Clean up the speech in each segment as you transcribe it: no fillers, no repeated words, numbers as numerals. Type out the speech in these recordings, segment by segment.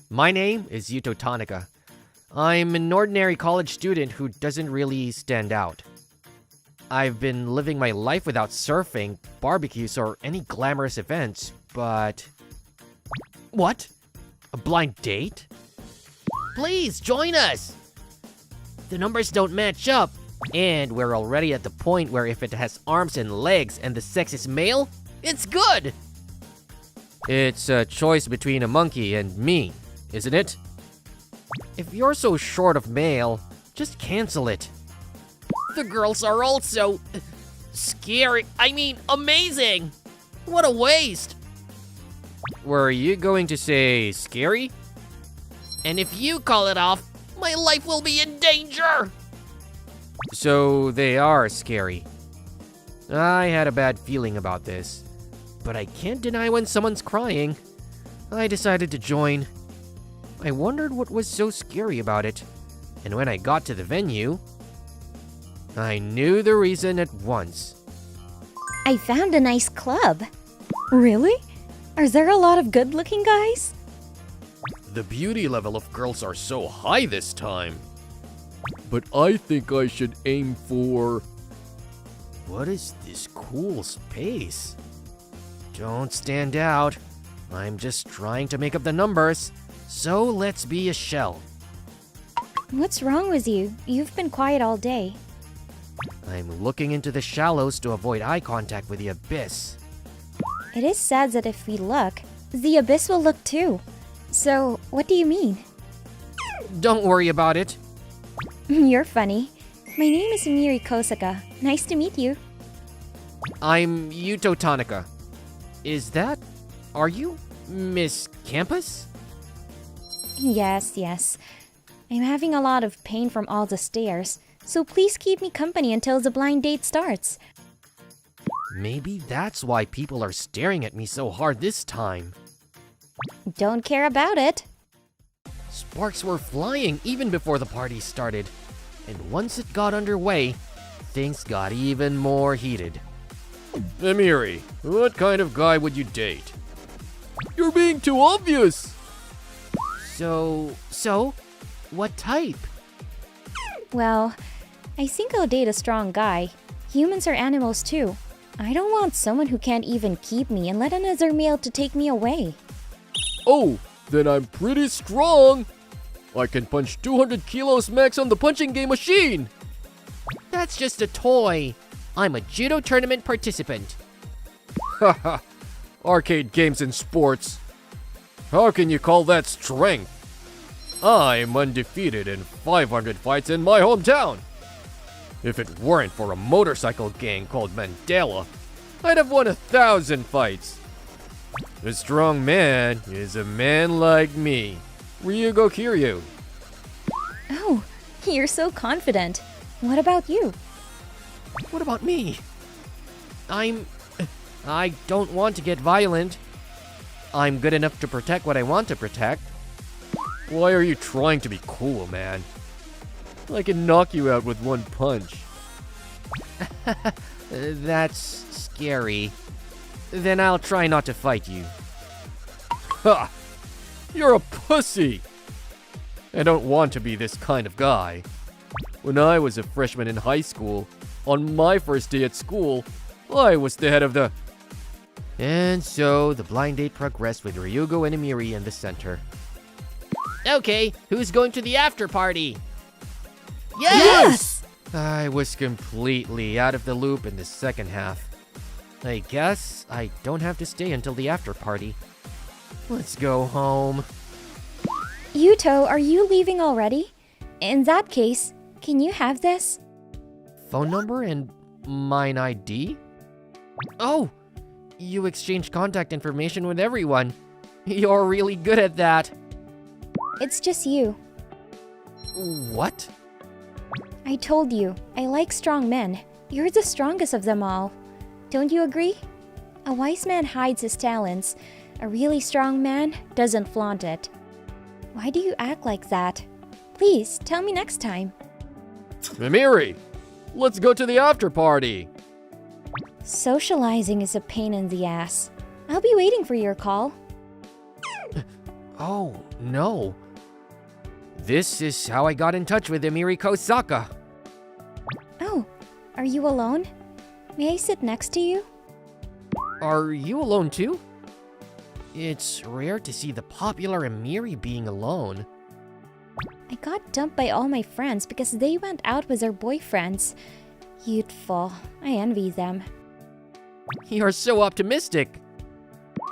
My name is Yuto Tanaka. I'm an ordinary college student who doesn't really stand out. I've been living my life without surfing, barbecues, or any glamorous events, but... What? A blind date? Please, join us! The numbers don't match up, and we're already at the point where if it has arms and legs and the sex is male, it's good! It's a choice between a monkey and me, isn't it? If you're so short of male, just cancel it. The girls are also... scary. I mean, amazing! What a waste! Were you going to say scary? And if you call it off, my life will be in danger! So they are scary. I had a bad feeling about this, but I can't deny when someone's crying. I decided to join. I wondered what was so scary about it, and when I got to the venue, I knew the reason at once. I found a nice club. Really? Are there a lot of good-looking guys? The beauty level of girls are so high this time. But I think I should aim for... What is this cool space? Don't stand out. I'm just trying to make up the numbers, so let's be a shell. What's wrong with you? You've been quiet all day. I'm looking into the shallows to avoid eye contact with the abyss. It is sad that if we look, the abyss will look too. So, what do you mean? Don't worry about it. You're funny. My name is Miri Kosaka. Nice to meet you. I'm Yuto Tanaka. Are you Miss Campus? Yes. I'm having a lot of pain from all the stairs, so please keep me company until the blind date starts. Maybe that's why people are staring at me so hard this time. Don't care about it. Sparks were flying even before the party started, and once it got underway, things got even more heated. Emiri, what kind of guy would you date? You're being too obvious! So, what type? Well, I think I'll date a strong guy. Humans are animals too. I don't want someone who can't even keep me and let another male to take me away. Oh, then I'm pretty strong! I can punch 200 kilos max on the punching game machine! That's just a toy. I'm a judo tournament participant. Haha, arcade games and sports. How can you call that strength? I'm undefeated in 500 fights in my hometown. If it weren't for a motorcycle gang called Mandela, I'd have won 1,000 fights. A strong man is a man like me. Ryugo Kiryu. Oh, you're so confident. What about you? What about me? I don't want to get violent. I'm good enough to protect what I want to protect. Why are you trying to be cool, man? I can knock you out with one punch. That's scary. Then I'll try not to fight you. Ha! You're a pussy! I don't want to be this kind of guy. When I was a freshman in high school, on my first day at school, I was the head of the... And so, the blind date progressed with Ryugo and Emiri in the center. Okay, who's going to the after party? Yes! I was completely out of the loop in the second half. I guess I don't have to stay until the after party. Let's go home. Yuto, are you leaving already? In that case, can you have this? Phone number and mine ID? Oh, you exchange contact information with everyone. You're really good at that. It's just you. What? I told you, I like strong men. You're the strongest of them all. Don't you agree? A wise man hides his talents. A really strong man doesn't flaunt it. Why do you act like that? Please, tell me next time. Emiri, let's go to the after party. Socializing is a pain in the ass. I'll be waiting for your call. Oh, no. This is how I got in touch with Emiri Kosaka. Oh, are you alone? May I sit next to you? Are you alone too? It's rare to see the popular Emiri being alone. I got dumped by all my friends because they went out with their boyfriends. Youthful. I envy them. You're so optimistic.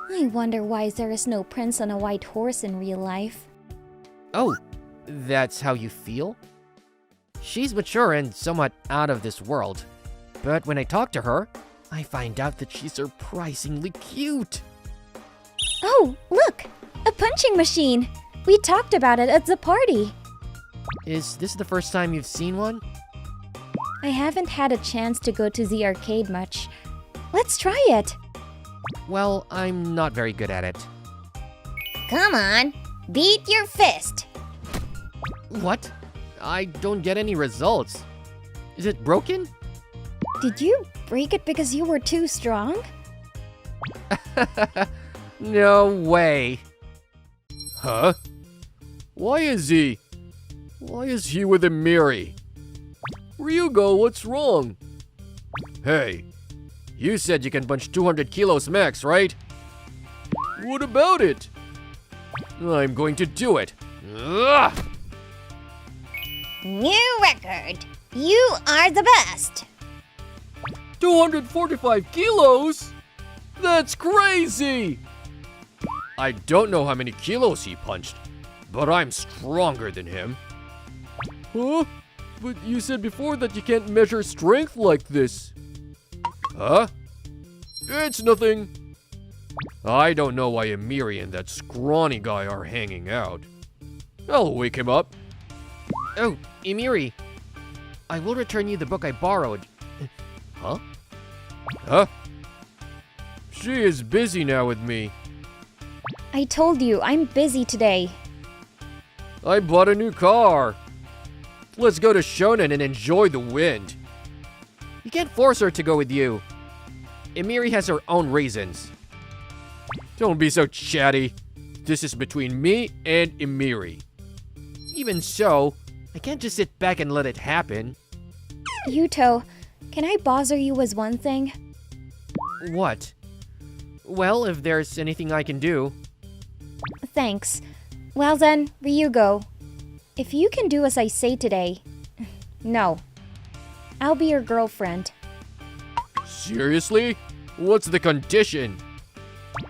I wonder why there is no prince on a white horse in real life. Oh, that's how you feel? She's mature and somewhat out of this world. But when I talk to her, I find out that she's surprisingly cute. Oh, look! A punching machine! We talked about it at the party. Is this the first time you've seen one? I haven't had a chance to go to the arcade much. Let's try it! Well, I'm not very good at it. Come on, beat your fist! What? I don't get any results. Is it broken? Did you break it because you were too strong? No way. Huh? Why is he with Emiri? Ryugo, what's wrong? Hey, you said you can punch 200 kilos max, right? What about it? I'm going to do it. Ugh! New record! You are the best! 245 kilos? That's crazy! I don't know how many kilos he punched, but I'm stronger than him. Huh? But you said before that you can't measure strength like this. Huh? It's nothing. I don't know why Emiri and that scrawny guy are hanging out. I'll wake him up. Oh, Emiri. I will return you the book I borrowed. Huh? Huh? She is busy now with me. I told you, I'm busy today. I bought a new car. Let's go to Shonen and enjoy the wind. You can't force her to go with you. Emiri has her own reasons. Don't be so chatty. This is between me and Emiri. Even so, I can't just sit back and let it happen. Yuto, can I bother you with one thing? What? Well, if there's anything I can do. Thanks. Well then, Ryugo. If you can do as I say today... No. I'll be your girlfriend. Seriously? What's the condition?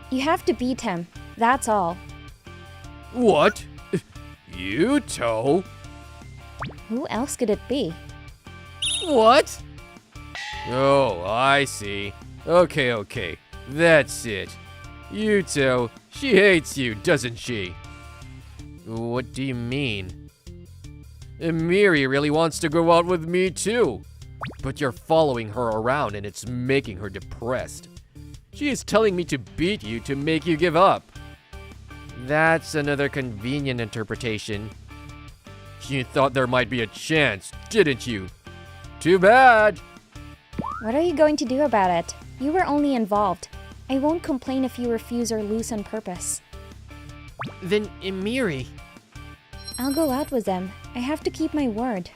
You have to beat him. That's all. What? Yuto? Who else could it be? What? Oh, I see. Okay. That's it. Yuto, she hates you, doesn't she? What do you mean? Emiri really wants to go out with me too. But you're following her around and it's making her depressed. She is telling me to beat you to make you give up. That's another convenient interpretation. You thought there might be a chance, didn't you? Too bad. What are you going to do about it? You were only involved. I won't complain if you refuse or lose on purpose. Then Emiri... I'll go out with them. I have to keep my word.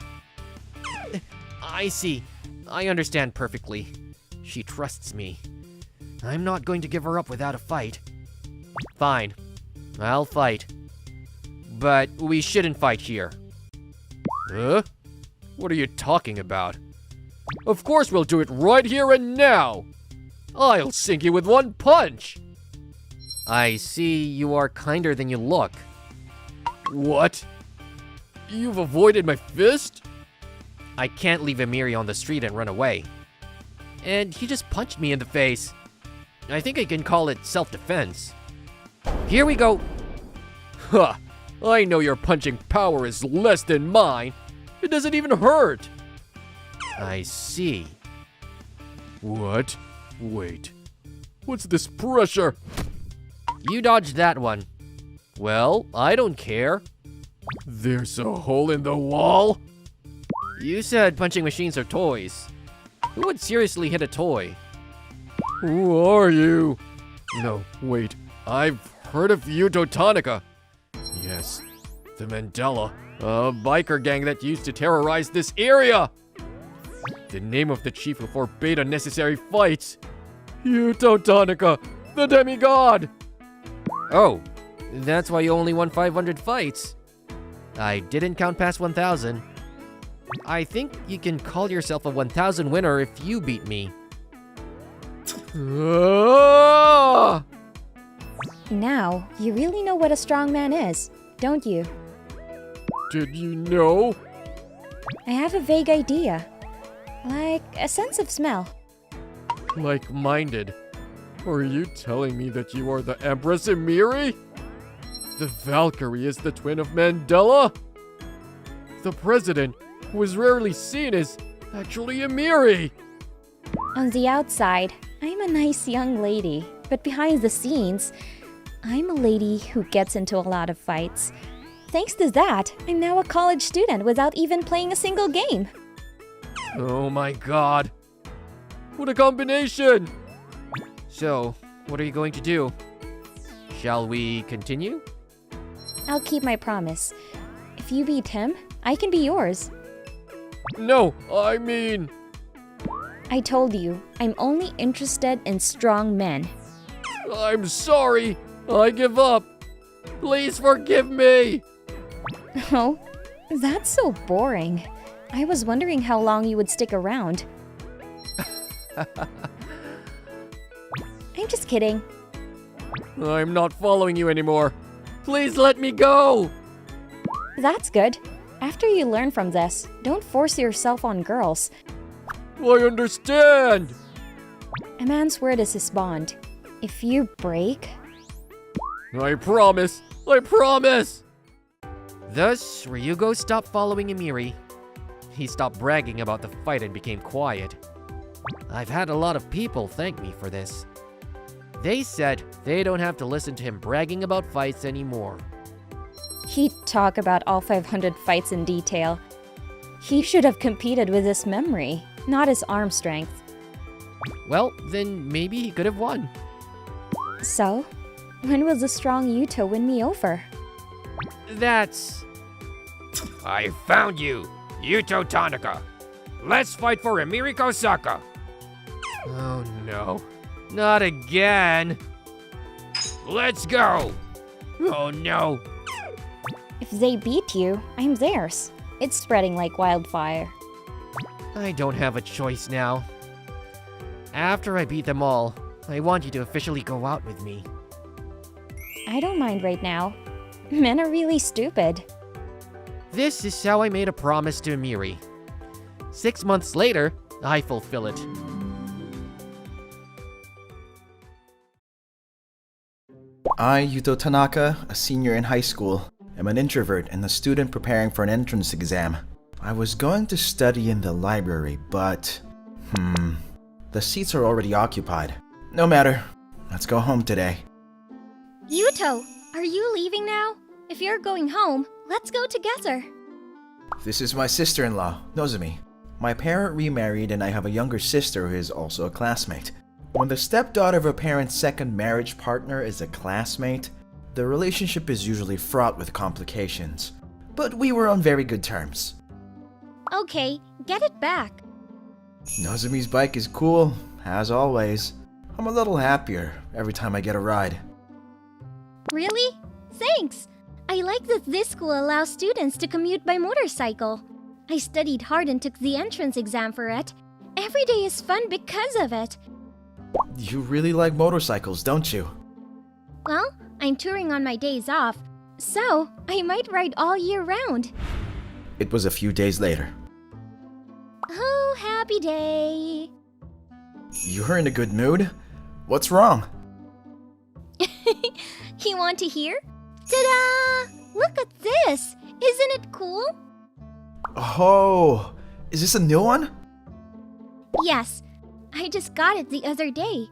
I see. I understand perfectly. She trusts me. I'm not going to give her up without a fight. Fine. I'll fight. But we shouldn't fight here. Huh? What are you talking about? Of course we'll do it right here and now! I'll sink you with one punch! I see you are kinder than you look. What? You've avoided my fist? I can't leave Emiri on the street and run away. And he just punched me in the face. I think I can call it self-defense. Here we go! Huh! I know your punching power is less than mine. It doesn't even hurt. I see. What? Wait. What's this pressure? You dodged that one. Well, I don't care. There's a hole in the wall? You said punching machines are toys. Who would seriously hit a toy? Who are you? No, wait. I've heard of Yuto Tanaka. Yes, the Mandela, a biker gang that used to terrorize this area. The name of the chief who forbade unnecessary fights. Yuto Tanaka, the demigod! Oh, that's why you only won 500 fights. I didn't count past 1,000. I think you can call yourself a 1,000 winner if you beat me. Ah! Now, you really know what a strong man is, don't you? Did you know? I have a vague idea. Like a sense of smell. Like-minded. Are you telling me that you are the Empress Emiri? The Valkyrie is the twin of Mandela? The president, who is rarely seen, is actually Emiri! On the outside, I'm a nice young lady, but behind the scenes, I'm a lady who gets into a lot of fights. Thanks to that, I'm now a college student without even playing a single game. Oh my god. What a combination! So, what are you going to do? Shall we continue? I'll keep my promise. If you beat him, I can be yours. No, I mean... I told you, I'm only interested in strong men. I'm sorry. I give up. Please forgive me. Oh, that's so boring. I was wondering how long you would stick around. I'm just kidding. I'm not following you anymore. Please let me go. That's good. After you learn from this, don't force yourself on girls. I understand. A man's word is his bond. If you break... I promise. I promise. Thus, Ryugo stopped following Emiri. He stopped bragging about the fight and became quiet. I've had a lot of people thank me for this. They said they don't have to listen to him bragging about fights anymore. He'd talk about all 500 fights in detail. He should have competed with his memory, not his arm strength. Well, then maybe he could have won. So, when will the strong Yuto win me over? That's... I found you, Yuto Tanaka. Let's fight for Emiri Kosaka. Oh no, not again. Let's go. Oh no. If they beat you, I'm theirs. It's spreading like wildfire. I don't have a choice now. After I beat them all, I want you to officially go out with me. I don't mind right now. Men are really stupid. This is how I made a promise to Emiri. 6 months later, I fulfill it. I, Yuto Tanaka, a senior in high school, am an introvert and a student preparing for an entrance exam. I was going to study in the library, but... the seats are already occupied. No matter. Let's go home today. Yuto, are you leaving now? If you're going home, let's go together. This is my sister-in-law, Nozomi. My parent remarried and I have a younger sister who is also a classmate. When the stepdaughter of a parent's second marriage partner is a classmate, the relationship is usually fraught with complications. But we were on very good terms. Okay, get it back. Nozomi's bike is cool, as always. I'm a little happier every time I get a ride. Really? Thanks! I like that this school allows students to commute by motorcycle. I studied hard and took the entrance exam for it. Every day is fun because of it. You really like motorcycles, don't you? Well, I'm touring on my days off, so I might ride all year round. It was a few days later. Oh, happy day! You're in a good mood? What's wrong? You want to hear? Ta-da! Look at this! Isn't it cool? Oh, is this a new one? Yes, I just got it the other day.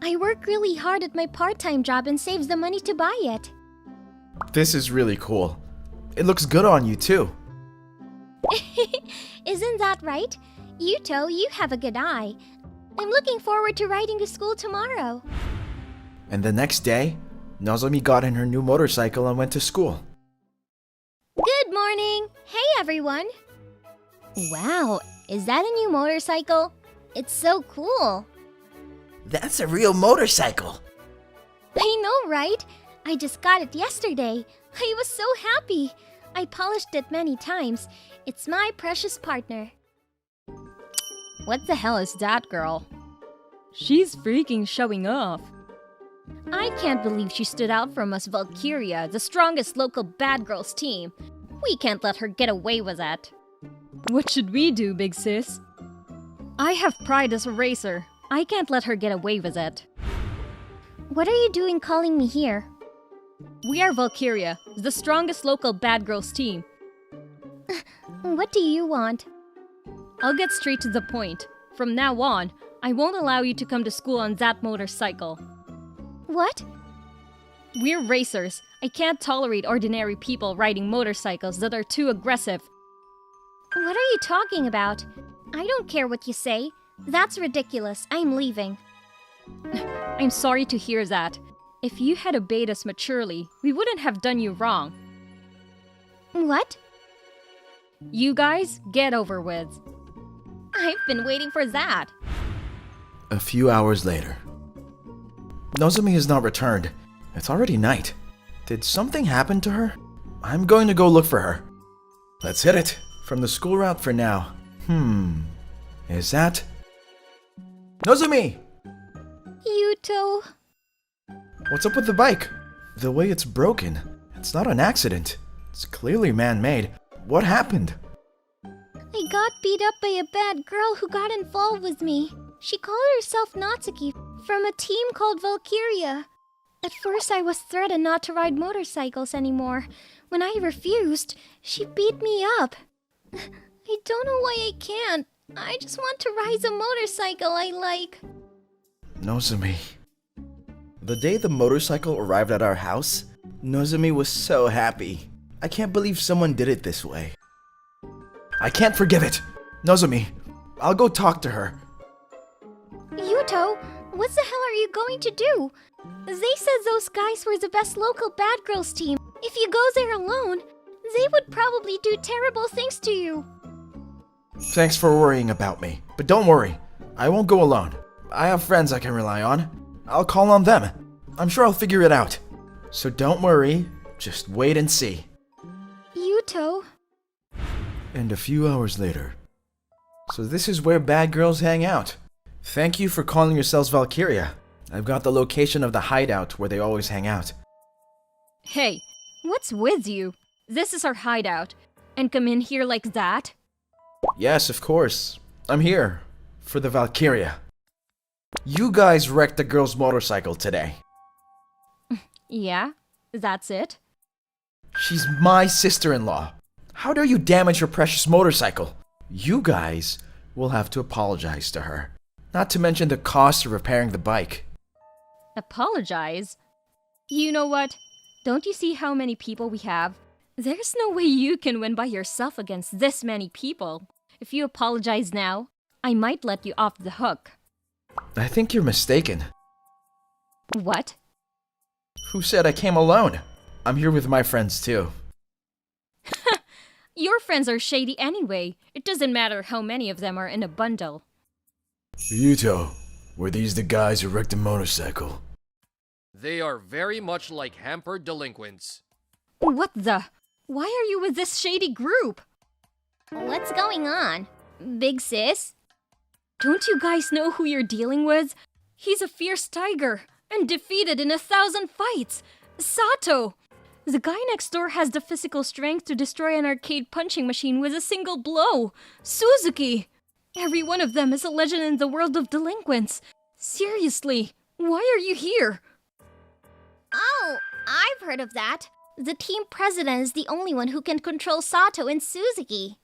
I work really hard at my part-time job and saves the money to buy it. This is really cool. It looks good on you too. Isn't that right? Yuto, you have a good eye. I'm looking forward to riding to school tomorrow. And the next day, Nozomi got in her new motorcycle and went to school. Good morning! Hey everyone! Wow, is that a new motorcycle? It's so cool! That's a real motorcycle. I know, right? I just got it yesterday. I was so happy. I polished it many times. It's my precious partner. What the hell is that girl? She's freaking showing off. I can't believe she stood out from us Valkyria, the strongest local bad girls team. We can't let her get away with that. What should we do, big sis? I have pride as a racer. I can't let her get away with it. What are you doing calling me here? We are Valkyria, the strongest local bad girls team. What do you want? I'll get straight to the point. From now on, I won't allow you to come to school on that motorcycle. What? We're racers. I can't tolerate ordinary people riding motorcycles that are too aggressive. What are you talking about? I don't care what you say. That's ridiculous. I'm leaving. I'm sorry to hear that. If you had obeyed us maturely, we wouldn't have done you wrong. What? You guys, get over with. I've been waiting for that. A few hours later. Nozomi has not returned. It's already night. Did something happen to her? I'm going to go look for her. Let's hit it. From the school route for now. Is that... Nozomi! Yuto. What's up with the bike? The way it's broken. It's not an accident. It's clearly man-made. What happened? I got beat up by a bad girl who got involved with me. She called herself Natsuki from a team called Valkyria. At first I was threatened not to ride motorcycles anymore. When I refused, she beat me up. I don't know why I can't. I just want to ride a motorcycle I like. Nozomi. The day the motorcycle arrived at our house, Nozomi was so happy. I can't believe someone did it this way. I can't forgive it! Nozomi, I'll go talk to her. Yuto, what the hell are you going to do? They said those guys were the best local bad girls team. If you go there alone, they would probably do terrible things to you. Thanks for worrying about me, but don't worry. I won't go alone. I have friends I can rely on. I'll call on them. I'm sure I'll figure it out. So don't worry, just wait and see. Yuto. And a few hours later. So this is where bad girls hang out. Thank you for calling yourselves Valkyria. I've got the location of the hideout where they always hang out. Hey, what's with you? This is our hideout. And come in here like that? Yes, of course. I'm here. For the Valkyria. You guys wrecked the girl's motorcycle today. Yeah, that's it. She's my sister-in-law. How dare you damage her precious motorcycle? You guys will have to apologize to her. Not to mention the cost of repairing the bike. Apologize? You know what? Don't you see how many people we have? There's no way you can win by yourself against this many people. If you apologize now, I might let you off the hook. I think you're mistaken. What? Who said I came alone? I'm here with my friends too. Your friends are shady anyway. It doesn't matter how many of them are in a bundle. Yuto, were these the guys who wrecked the motorcycle? They are very much like hampered delinquents. What the? Why are you with this shady group? What's going on? Big sis? Don't you guys know who you're dealing with? He's a fierce tiger and defeated in 1,000 fights. Sato! The guy next door has the physical strength to destroy an arcade punching machine with a single blow. Suzuki! Every one of them is a legend in the world of delinquents. Seriously, why are you here? Oh, I've heard of that. The team president is the only one who can control Sato and Suzuki.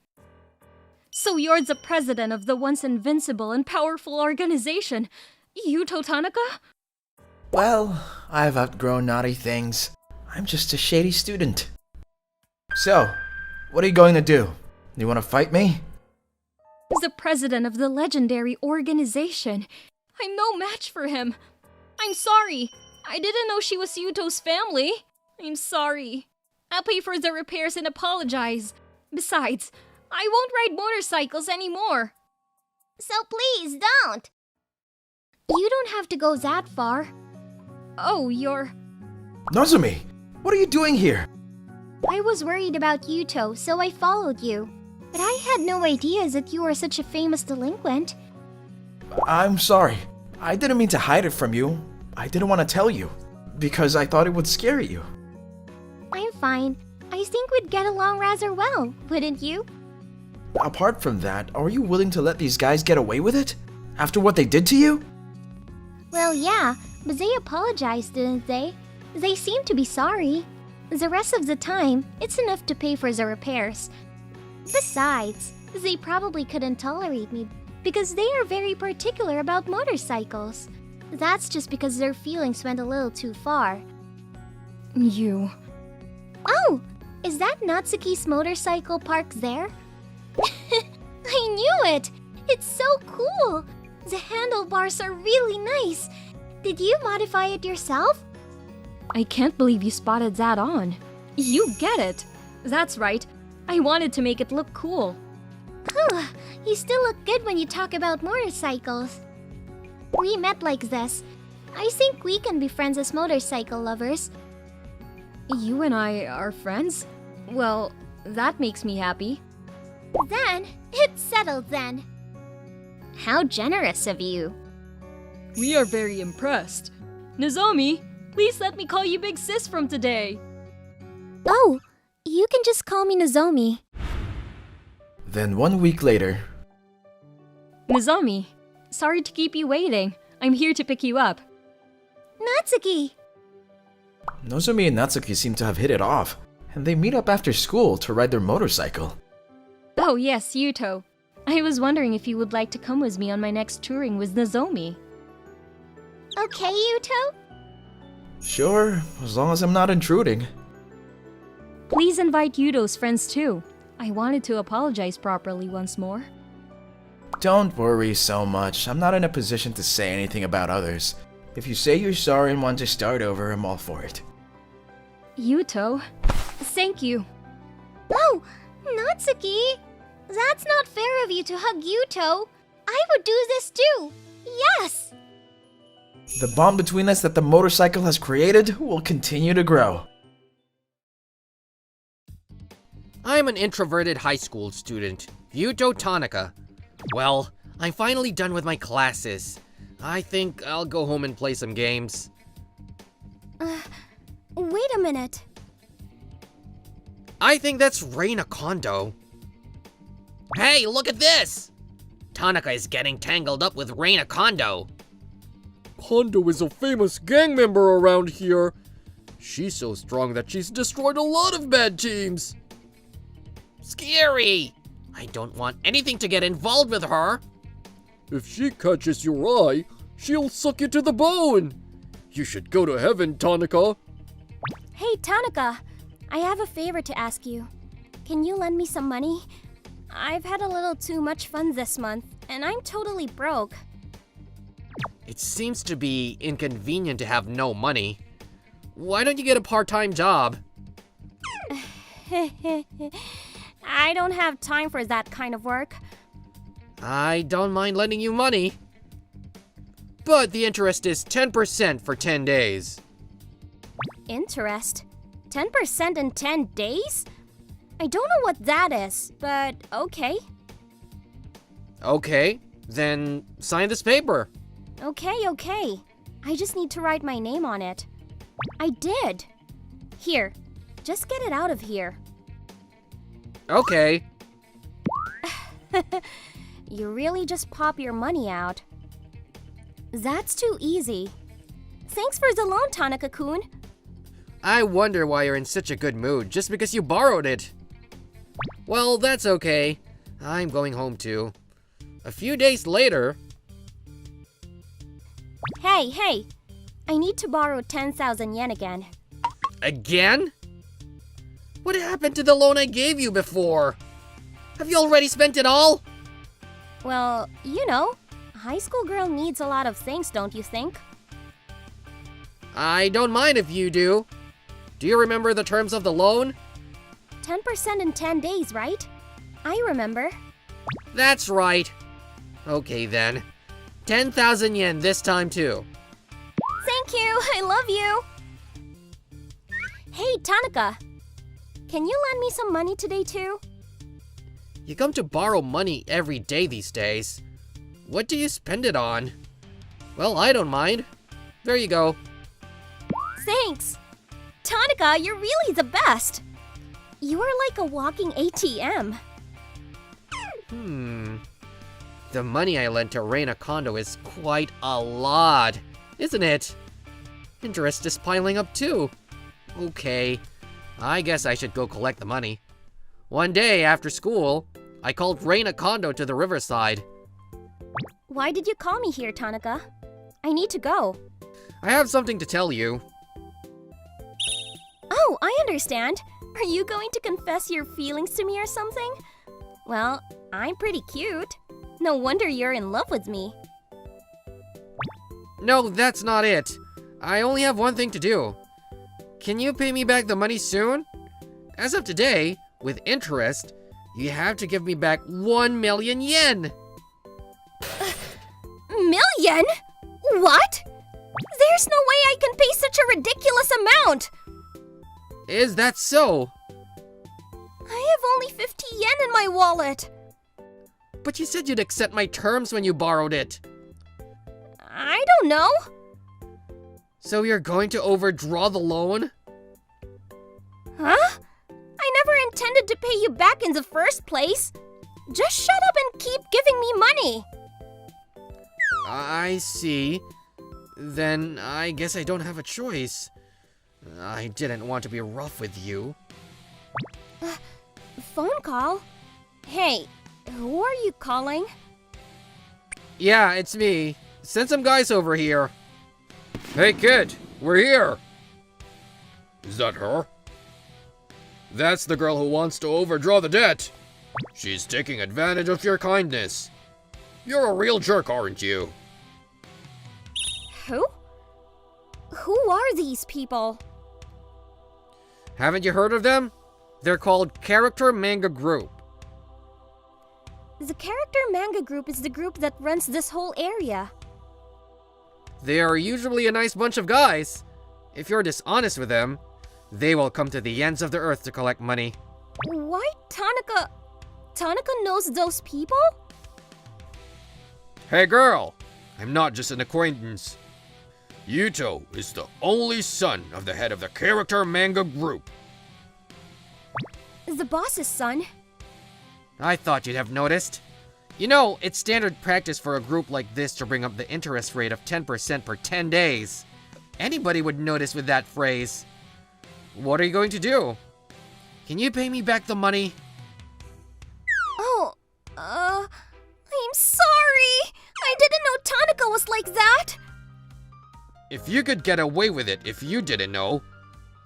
So you're the president of the once invincible and powerful organization, Yuto Tanaka? Well, I've outgrown naughty things. I'm just a shady student. So, what are you going to do? You want to fight me? The president of the legendary organization. I'm no match for him. I'm sorry. I didn't know she was Yuto's family. I'm sorry. I'll pay for the repairs and apologize. Besides, I won't ride motorcycles anymore. So please don't. You don't have to go that far. Oh, you're... Nozomi, what are you doing here? I was worried about Yuto, so I followed you. But I had no idea that you were such a famous delinquent. I'm sorry. I didn't mean to hide it from you. I didn't want to tell you, because I thought it would scare you. I'm fine. I think we'd get along rather well, wouldn't you? Apart from that, are you willing to let these guys get away with it? After what they did to you? Well, yeah, but they apologized, didn't they? They seem to be sorry. The rest of the time, it's enough to pay for the repairs. Besides, they probably couldn't tolerate me because they are very particular about motorcycles. That's just because their feelings went a little too far. You... Oh! Is that Natsuki's motorcycle parked there? I knew it! It's so cool! The handlebars are really nice. Did you modify it yourself? I can't believe you spotted that on. You get it. That's right. I wanted to make it look cool. You still look good when you talk about motorcycles. We met like this. I think we can be friends as motorcycle lovers. You and I are friends? Well, that makes me happy. Then, it's settled then. How generous of you. We are very impressed. Nozomi, please let me call you Big Sis from today. Oh, you can just call me Nozomi. Then 1 week later... Nozomi, sorry to keep you waiting. I'm here to pick you up. Natsuki! Nozomi and Natsuki seem to have hit it off, and they meet up after school to ride their motorcycle. Oh yes, Yuto. I was wondering if you would like to come with me on my next touring with Nozomi. Okay, Yuto? Sure, as long as I'm not intruding. Please invite Yuto's friends too. I wanted to apologize properly once more. Don't worry so much. I'm not in a position to say anything about others. If you say you're sorry and want to start over, I'm all for it. Yuto, thank you. Oh, Natsuki! That's not fair of you to hug Yuto. I would do this too. Yes! The bond between us that the motorcycle has created will continue to grow. I'm an introverted high school student, Yuto Tanaka. Well, I'm finally done with my classes. I think I'll go home and play some games. Wait a minute. I think that's Reina Kondo. Hey, look at this! Tanaka is getting tangled up with Reina Kondo. Kondo is a famous gang member around here. She's so strong that she's destroyed a lot of bad teams. Scary! I don't want anything to get involved with her. If she catches your eye, she'll suck you to the bone. You should go to heaven, Tanaka. Hey, Tanaka. I have a favor to ask you. Can you lend me some money? I've had a little too much fun this month, and I'm totally broke. It seems to be inconvenient to have no money. Why don't you get a part-time job? I don't have time for that kind of work. I don't mind lending you money. But the interest is 10% for 10 days. Interest? 10% in 10 days? I don't know what that is, but okay. Okay, then sign this paper. Okay. I just need to write my name on it. I did. Here, just get it out of here. Okay. You really just pop your money out. That's too easy. Thanks for the loan, Tanaka-kun. I wonder why you're in such a good mood just because you borrowed it. Well, that's okay. I'm going home too. A few days later... Hey! I need to borrow 10,000 yen again. Again? What happened to the loan I gave you before? Have you already spent it all? Well, you know, a high school girl needs a lot of things, don't you think? I don't mind if you do. Do you remember the terms of the loan? 10% in 10 days, right? I remember. That's right. Okay then. 10,000 yen this time too. Thank you. I love you. Hey, Tanaka. Can you lend me some money today too? You come to borrow money every day these days. What do you spend it on? Well, I don't mind. There you go. Thanks. Tanaka, you're really the best. You are like a walking ATM. The money I lent to Reina Kondo is quite a lot, isn't it? Interest is piling up too. Okay, I guess I should go collect the money. One day after school, I called Reina Kondo to the riverside. Why did you call me here, Tanaka? I need to go. I have something to tell you. Oh, I understand. Are you going to confess your feelings to me or something? Well, I'm pretty cute. No wonder you're in love with me. No, that's not it. I only have one thing to do. Can you pay me back the money soon? As of today, with interest, you have to give me back 1 million yen. Million? What? There's no way I can pay such a ridiculous amount. Is that so? I have only 50 yen in my wallet. But you said you'd accept my terms when you borrowed it. I don't know. So you're going to overdraw the loan? Huh? I never intended to pay you back in the first place. Just shut up and keep giving me money. I see. Then I guess I don't have a choice. I didn't want to be rough with you. Phone call? Hey, who are you calling? Yeah, it's me. Send some guys over here. Hey kid, we're here. Is that her? That's the girl who wants to overdraw the debt. She's taking advantage of your kindness. You're a real jerk, aren't you? Who? Who are these people? Haven't you heard of them? They're called Character Manga Group. The Character Manga Group is the group that runs this whole area. They are usually a nice bunch of guys. If you're dishonest with them, they will come to the ends of the earth to collect money. Why Tanaka? Tanaka knows those people? Hey girl, I'm not just an acquaintance. Yuto is the only son of the head of the Character Manga Group. The boss's son. I thought you'd have noticed. You know, it's standard practice for a group like this to bring up the interest rate of 10% per 10 days. Anybody would notice with that phrase. What are you going to do? Can you pay me back the money? Oh, I'm sorry. I didn't know Tanaka was like that. If you could get away with it if you didn't know,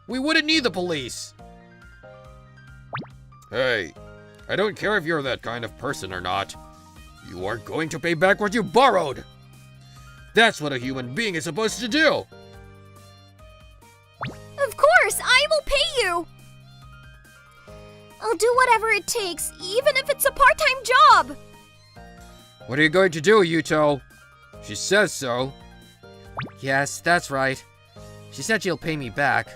we wouldn't need the police. Hey, I don't care if you're that kind of person or not. You are going to pay back what you borrowed. That's what a human being is supposed to do. Of course, I will pay you. I'll do whatever it takes, even if it's a part-time job. What are you going to do, Yuto? She says so. Yes, that's right. She said she'll pay me back.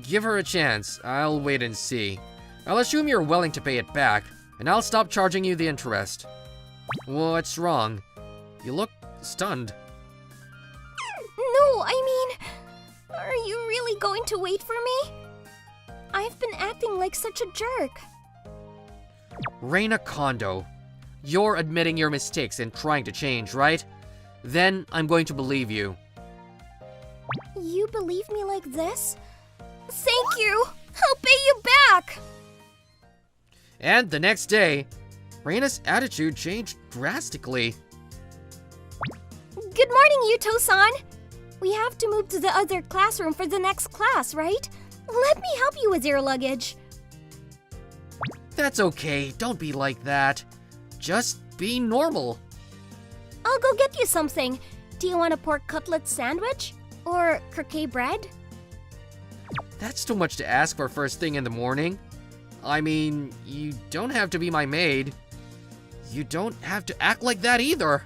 Give her a chance. I'll wait and see. I'll assume you're willing to pay it back, and I'll stop charging you the interest. What's wrong? You look stunned. No, I mean, are you really going to wait for me? I've been acting like such a jerk. Reina Kondo, you're admitting your mistakes and trying to change, right? Then I'm going to believe you. You believe me like this? Thank you! I'll pay you back! And the next day, Reina's attitude changed drastically. Good morning, Yuto-san! We have to move to the other classroom for the next class, right? Let me help you with your luggage. That's okay, don't be like that. Just be normal. I'll go get you something. Do you want a pork cutlet sandwich? Or croquet bread? That's too much to ask for first thing in the morning. I mean, you don't have to be my maid. You don't have to act like that either.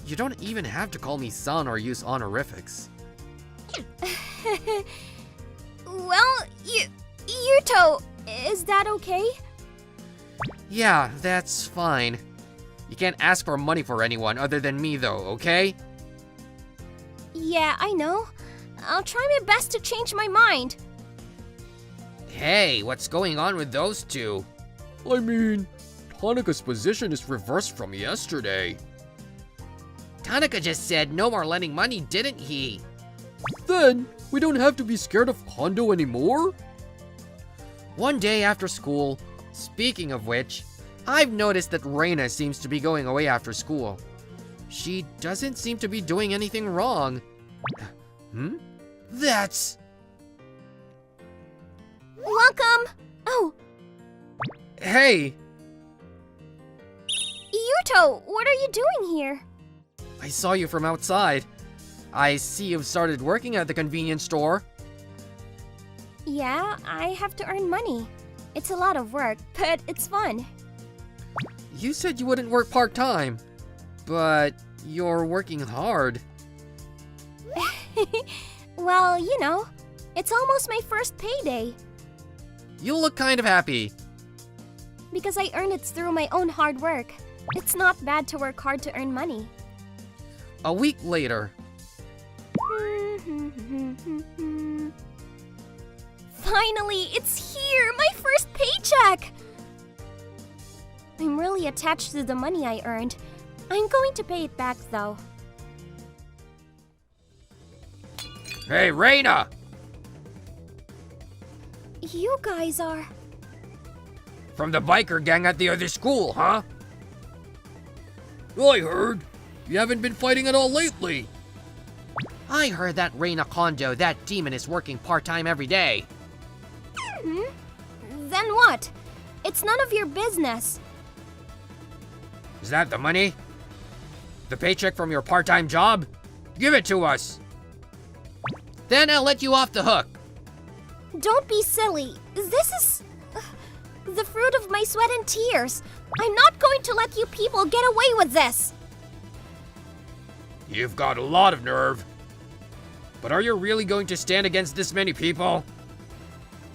You don't even have to call me son or use honorifics. Well, Yuto, is that okay? Yeah, that's fine. You can't ask for money for anyone other than me though, okay? Yeah, I know. I'll try my best to change my mind. Hey, what's going on with those two? I mean, Tanaka's position is reversed from yesterday. Tanaka just said no more lending money, didn't he? Then, we don't have to be scared of Kondo anymore? One day after school, speaking of which, I've noticed that Reina seems to be going away after school. She doesn't seem to be doing anything wrong. That's... Welcome! Oh, Hey! Yuto, what are you doing here? I saw you from outside. I see you've started working at the convenience store. Yeah, I have to earn money. It's a lot of work, but it's fun. You said you wouldn't work part-time, but you're working hard. Well, you know, it's almost my first payday. You look kind of happy. Because I earn it through my own hard work. It's not bad to work hard to earn money. A week later. Finally, it's here! My first paycheck! I'm really attached to the money I earned. I'm going to pay it back though. Hey, Reina! You guys are... From the biker gang at the other school, huh? I heard. You haven't been fighting at all lately. I heard that Reina Kondo, that demon, is working part-time every day. Then what? It's none of your business. Is that the money? The paycheck from your part-time job? Give it to us. Then I'll let you off the hook. Don't be silly. This is... the fruit of my sweat and tears. I'm not going to let you people get away with this. You've got a lot of nerve. But are you really going to stand against this many people?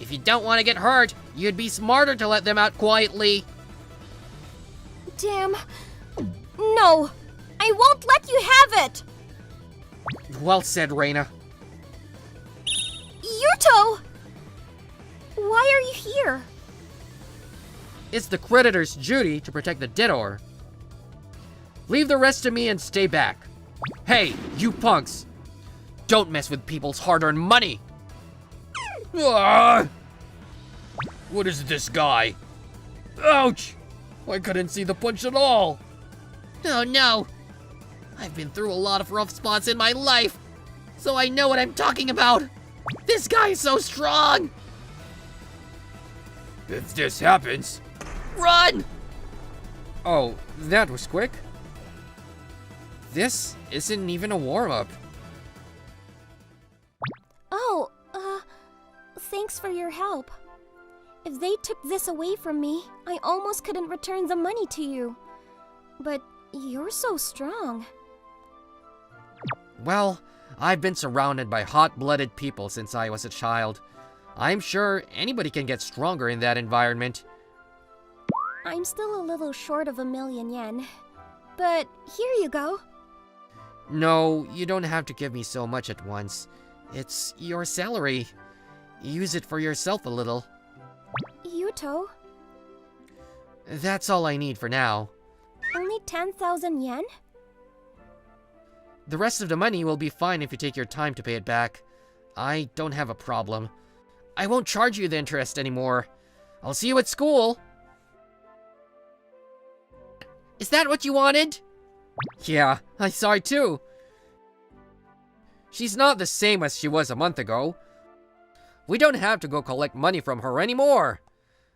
If you don't want to get hurt, you'd be smarter to let them out quietly. Damn. No. I won't let you have it. Well said, Reina. Yuto! Why are you here? It's the creditor's duty to protect the debtor. Leave the rest to me and stay back. Hey, you punks! Don't mess with people's hard-earned money! Ah! What is this guy? Ouch! I couldn't see the punch at all! Oh no! I've been through a lot of rough spots in my life, so I know what I'm talking about! This guy is so strong! If this happens, run! Oh, that was quick. This isn't even a warm-up. Oh, thanks for your help. If they took this away from me, I almost couldn't return the money to you. But you're so strong. Well, I've been surrounded by hot-blooded people since I was a child. I'm sure anybody can get stronger in that environment. I'm still a little short of 1,000,000 yen. But here you go. No, you don't have to give me so much at once. It's your salary. Use it for yourself a little. Yuto, That's all I need for now. only 10,000 yen? The rest of the money will be fine if you take your time to pay it back. I don't have a problem. I won't charge you the interest anymore. I'll see you at school. Is that what you wanted? Yeah, I saw it too. She's not the same as she was a month ago. We don't have to go collect money from her anymore.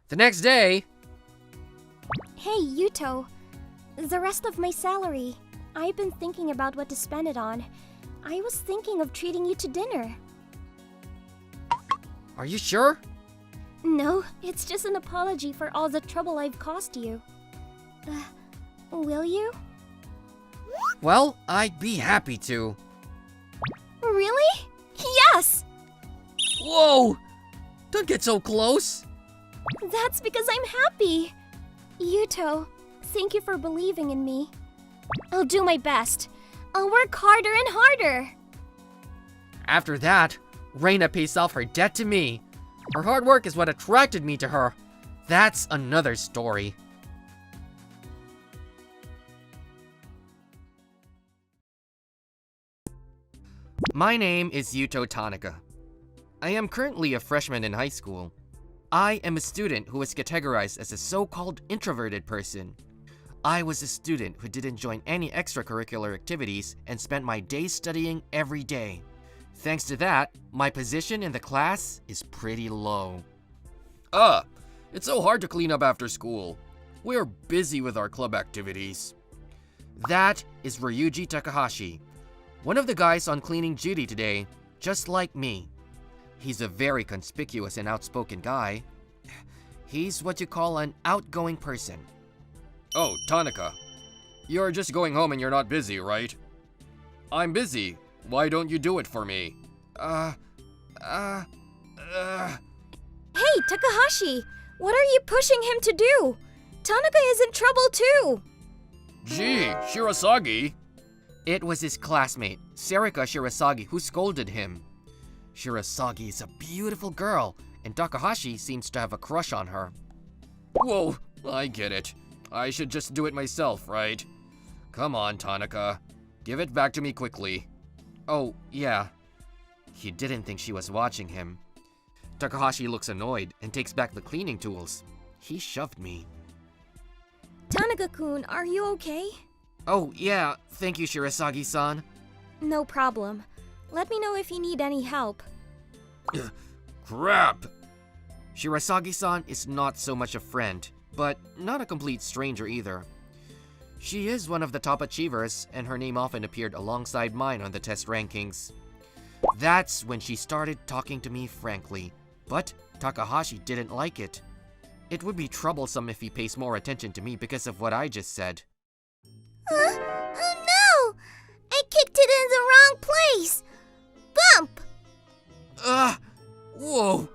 The next day... Hey, Yuto. The rest of my salary. I've been thinking about what to spend it on. I was thinking of treating you to dinner. Are you sure? No, it's just an apology for all the trouble I've caused you. Will you? Well, I'd be happy to. Really? Yes! Whoa! Don't get so close! That's because I'm happy. Yuto, thank you for believing in me. I'll do my best. I'll work harder and harder. After that, Reina pays off her debt to me. Her hard work is what attracted me to her. That's another story. My name is Yuto Tanaka. I am currently a freshman in high school. I am a student who is categorized as a so-called introverted person. I was a student who didn't join any extracurricular activities and spent my days studying every day. Thanks to that, my position in the class is pretty low. It's so hard to clean up after school. We're busy with our club activities. That is Ryuji Takahashi, one of the guys on cleaning duty today, just like me. He's a very conspicuous and outspoken guy. He's what you call an outgoing person. Oh, Tanaka. You're just going home and you're not busy, right? I'm busy. Why don't you do it for me? Hey, Takahashi! What are you pushing him to do? Tanaka is in trouble too! Gee, Shirasagi! It was his classmate, Sarika Shirasagi, who scolded him. Shirasagi is a beautiful girl, and Takahashi seems to have a crush on her. Whoa, I get it. I should just do it myself, right? Come on, Tanaka. Give it back to me quickly. Oh, yeah. He didn't think she was watching him. Takahashi looks annoyed and takes back the cleaning tools. He shoved me. Tanaka-kun, are you okay? Oh, yeah. Thank you, Shirasagi-san. No problem. Let me know if you need any help. Crap! Shirasagi-san is not so much a friend, but not a complete stranger either. She is one of the top achievers, and her name often appeared alongside mine on the test rankings. That's when she started talking to me frankly, but Takahashi didn't like it. It would be troublesome if he pays more attention to me because of what I just said. Oh no! I kicked it in the wrong place! Bump! Whoa!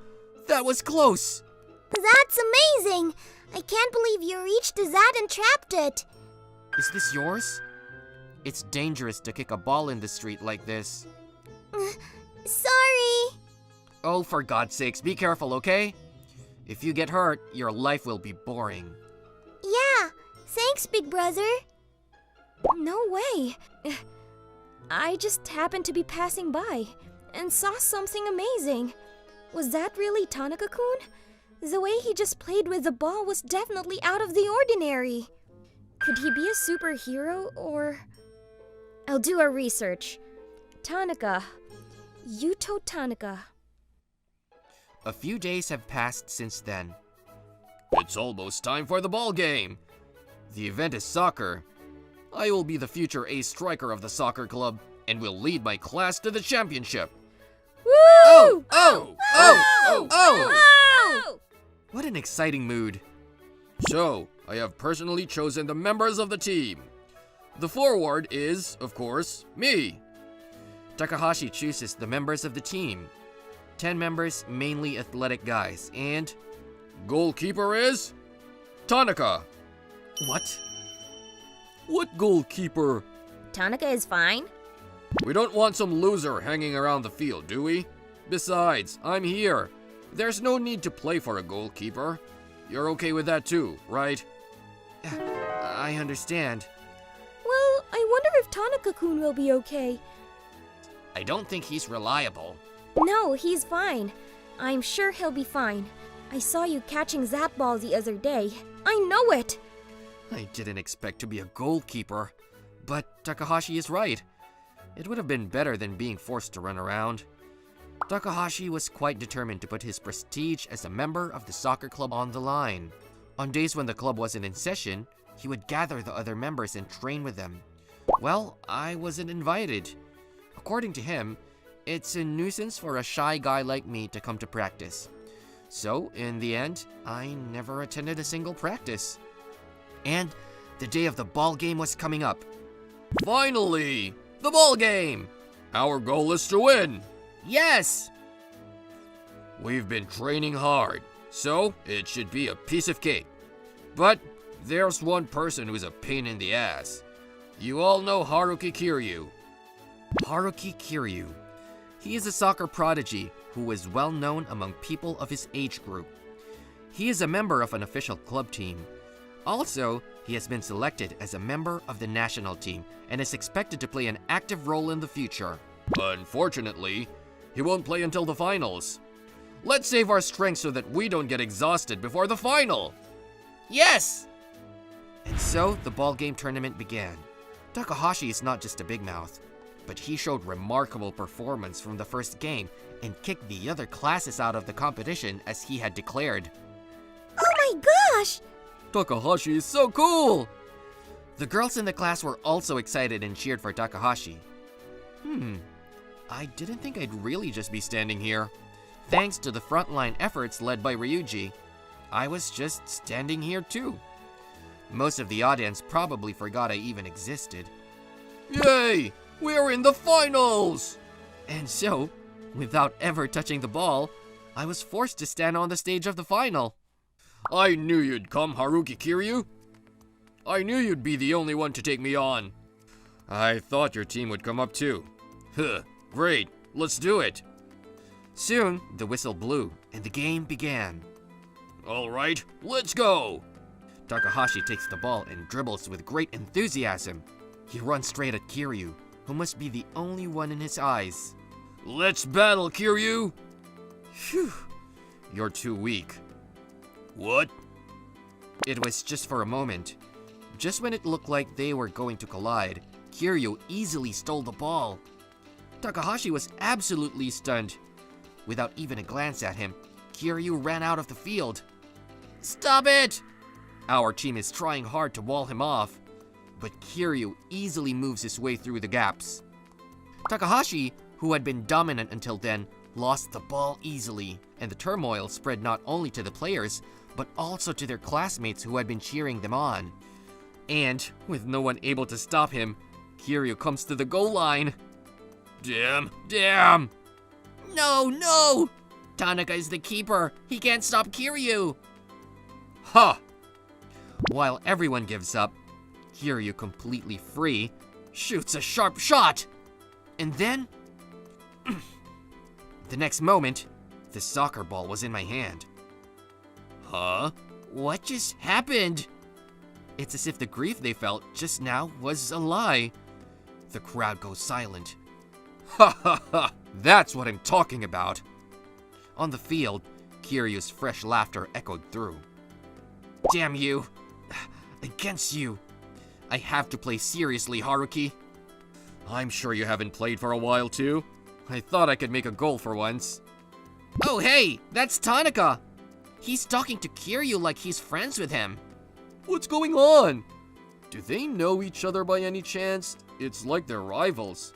That was close! That's amazing! I can't believe you reached the Zat and trapped it. Is this yours? It's dangerous to kick a ball in the street like this. Sorry. Oh, for God's sakes, be careful, okay? If you get hurt, your life will be boring. Yeah, thanks, big brother. No way. I just happened to be passing by and saw something amazing. Was that really Tanaka-kun? The way he just played with the ball was definitely out of the ordinary. Could he be a superhero or... I'll do a research. Tanaka. Yuto Tanaka. A few days have passed since then. It's almost time for the ball game. The event is soccer. I will be the future ace striker of the soccer club and will lead my class to the championship. Woo! Oh! What an exciting mood. So, I have personally chosen the members of the team. The forward is, of course, me. Takahashi chooses the members of the team. 10 members, mainly athletic guys, and... Goalkeeper is... Tanaka. What? What goalkeeper? Tanaka is fine. We don't want some loser hanging around the field, do we? Besides, I'm here. There's no need to play for a goalkeeper. You're okay with that too, right? I understand. Well, I wonder if Tanaka-kun will be okay. I don't think he's reliable. No, he's fine. I'm sure he'll be fine. I saw you catching that ball the other day. I know it! I didn't expect to be a goalkeeper. But Takahashi is right. It would have been better than being forced to run around. Takahashi was quite determined to put his prestige as a member of the soccer club on the line. On days when the club wasn't in session, he would gather the other members and train with them. Well, I wasn't invited. According to him, It's a nuisance for a shy guy like me to come to practice. So, in the end, I never attended a single practice. And the day of the ball game was coming up. Finally! The ball game! Our goal is to win! Yes! We've been training hard, so it should be a piece of cake. But there's one person who's a pain in the ass. You all know Haruki Kiryu. Haruki Kiryu. He is a soccer prodigy who is well known among people of his age group. He is a member of an official club team. Also, he has been selected as a member of the national team and is expected to play an active role in the future. Unfortunately, he won't play until the finals. Let's save our strength so that we don't get exhausted before the final. Yes! And so the ball game tournament began. Takahashi is not just a big mouth, but he showed remarkable performance from the first game and kicked the other classes out of the competition as he had declared. Oh my gosh! Takahashi is so cool! The girls in the class were also excited and cheered for Takahashi. I didn't think I'd really just be standing here. Thanks to the frontline efforts led by Ryuji, I was just standing here too. Most of the audience probably forgot I even existed. Yay! We're in the finals! And so, without ever touching the ball, I was forced to stand on the stage of the final. I knew you'd come, Haruki Kiryu. I knew you'd be the only one to take me on. I thought your team would come up too. Huh, great, let's do it. Soon, the whistle blew and the game began. All right, let's go. Takahashi takes the ball and dribbles with great enthusiasm. He runs straight at Kiryu, who must be the only one in his eyes. Let's battle, Kiryu! Phew, you're too weak. What? It was just for a moment. Just when it looked like they were going to collide, Kiryu easily stole the ball. Takahashi was absolutely stunned. Without even a glance at him, Kiryu ran out of the field. Stop it! Our team is trying hard to wall him off, but Kiryu easily moves his way through the gaps. Takahashi, who had been dominant until then, lost the ball easily, and the turmoil spread not only to the players, but also to their classmates who had been cheering them on. And, with no one able to stop him, Kiryu comes to the goal line. Damn! No! Tanaka is the keeper. He can't stop Kiryu. Ha! While everyone gives up, Kiryu, completely free, shoots a sharp shot. And then, the next moment, the soccer ball was in my hand. Huh? What just happened? It's as if the grief they felt just now was a lie. The crowd goes silent. Ha ha ha! That's what I'm talking about. On the field, Kiryu's fresh laughter echoed through. Damn you! Against you! I have to play seriously, Haruki. I'm sure you haven't played for a while too. I thought I could make a goal for once. Oh hey, that's Tanaka! He's talking to Kiryu like he's friends with him. What's going on? Do they know each other by any chance? It's like they're rivals.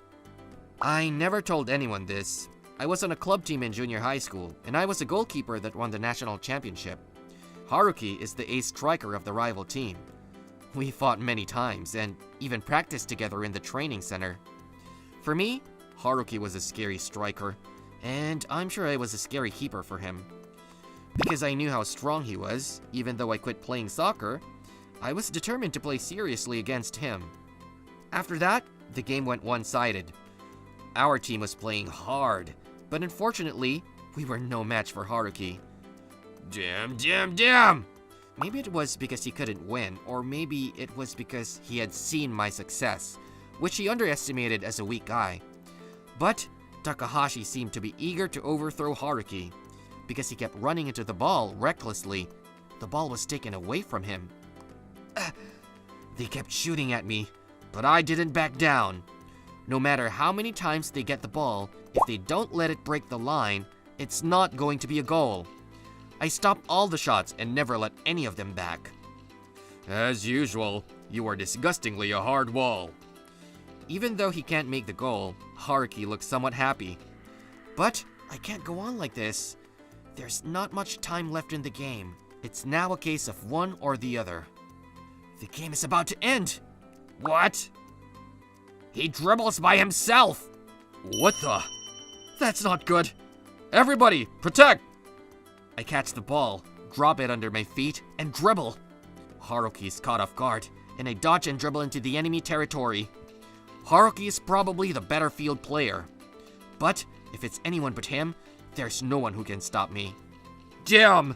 I never told anyone this. I was on a club team in junior high school, and I was a goalkeeper that won the national championship. Haruki is the ace striker of the rival team. We fought many times, and even practiced together in the training center. For me, Haruki was a scary striker, and I'm sure I was a scary keeper for him. Because I knew how strong he was, even though I quit playing soccer, I was determined to play seriously against him. After that, the game went one-sided. Our team was playing hard, but unfortunately, we were no match for Haruki. Damn! Maybe it was because he couldn't win, or maybe it was because he had seen my success, which he underestimated as a weak guy. But Takahashi seemed to be eager to overthrow Haruki. Because he kept running into the ball recklessly, the ball was taken away from him. They kept shooting at me, but I didn't back down. No matter how many times they get the ball, if they don't let it break the line, it's not going to be a goal. I stopped all the shots and never let any of them back. As usual, you are disgustingly a hard wall. Even though he can't make the goal, Haruki looks somewhat happy. But I can't go on like this. There's not much time left in the game. It's now a case of one or the other. The game is about to end. What? He dribbles by himself. What the? That's not good. Everybody, protect! I catch the ball, drop it under my feet, and dribble. Haruki is caught off guard, and I dodge and dribble into the enemy territory. Haruki is probably the better field player. But if it's anyone but him, there's no one who can stop me. Damn!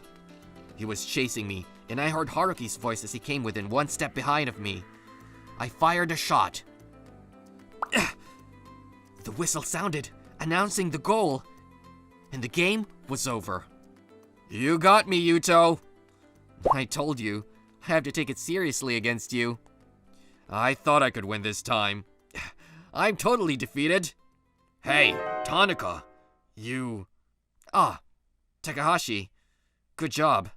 He was chasing me, and I heard Haruki's voice as he came within one step behind of me. I fired a shot. The whistle sounded, announcing the goal, and the game was over. You got me, Yuto. I told you, I have to take it seriously against you. I thought I could win this time. I'm totally defeated. Hey, Tanaka, you... Ah, Takahashi, good job.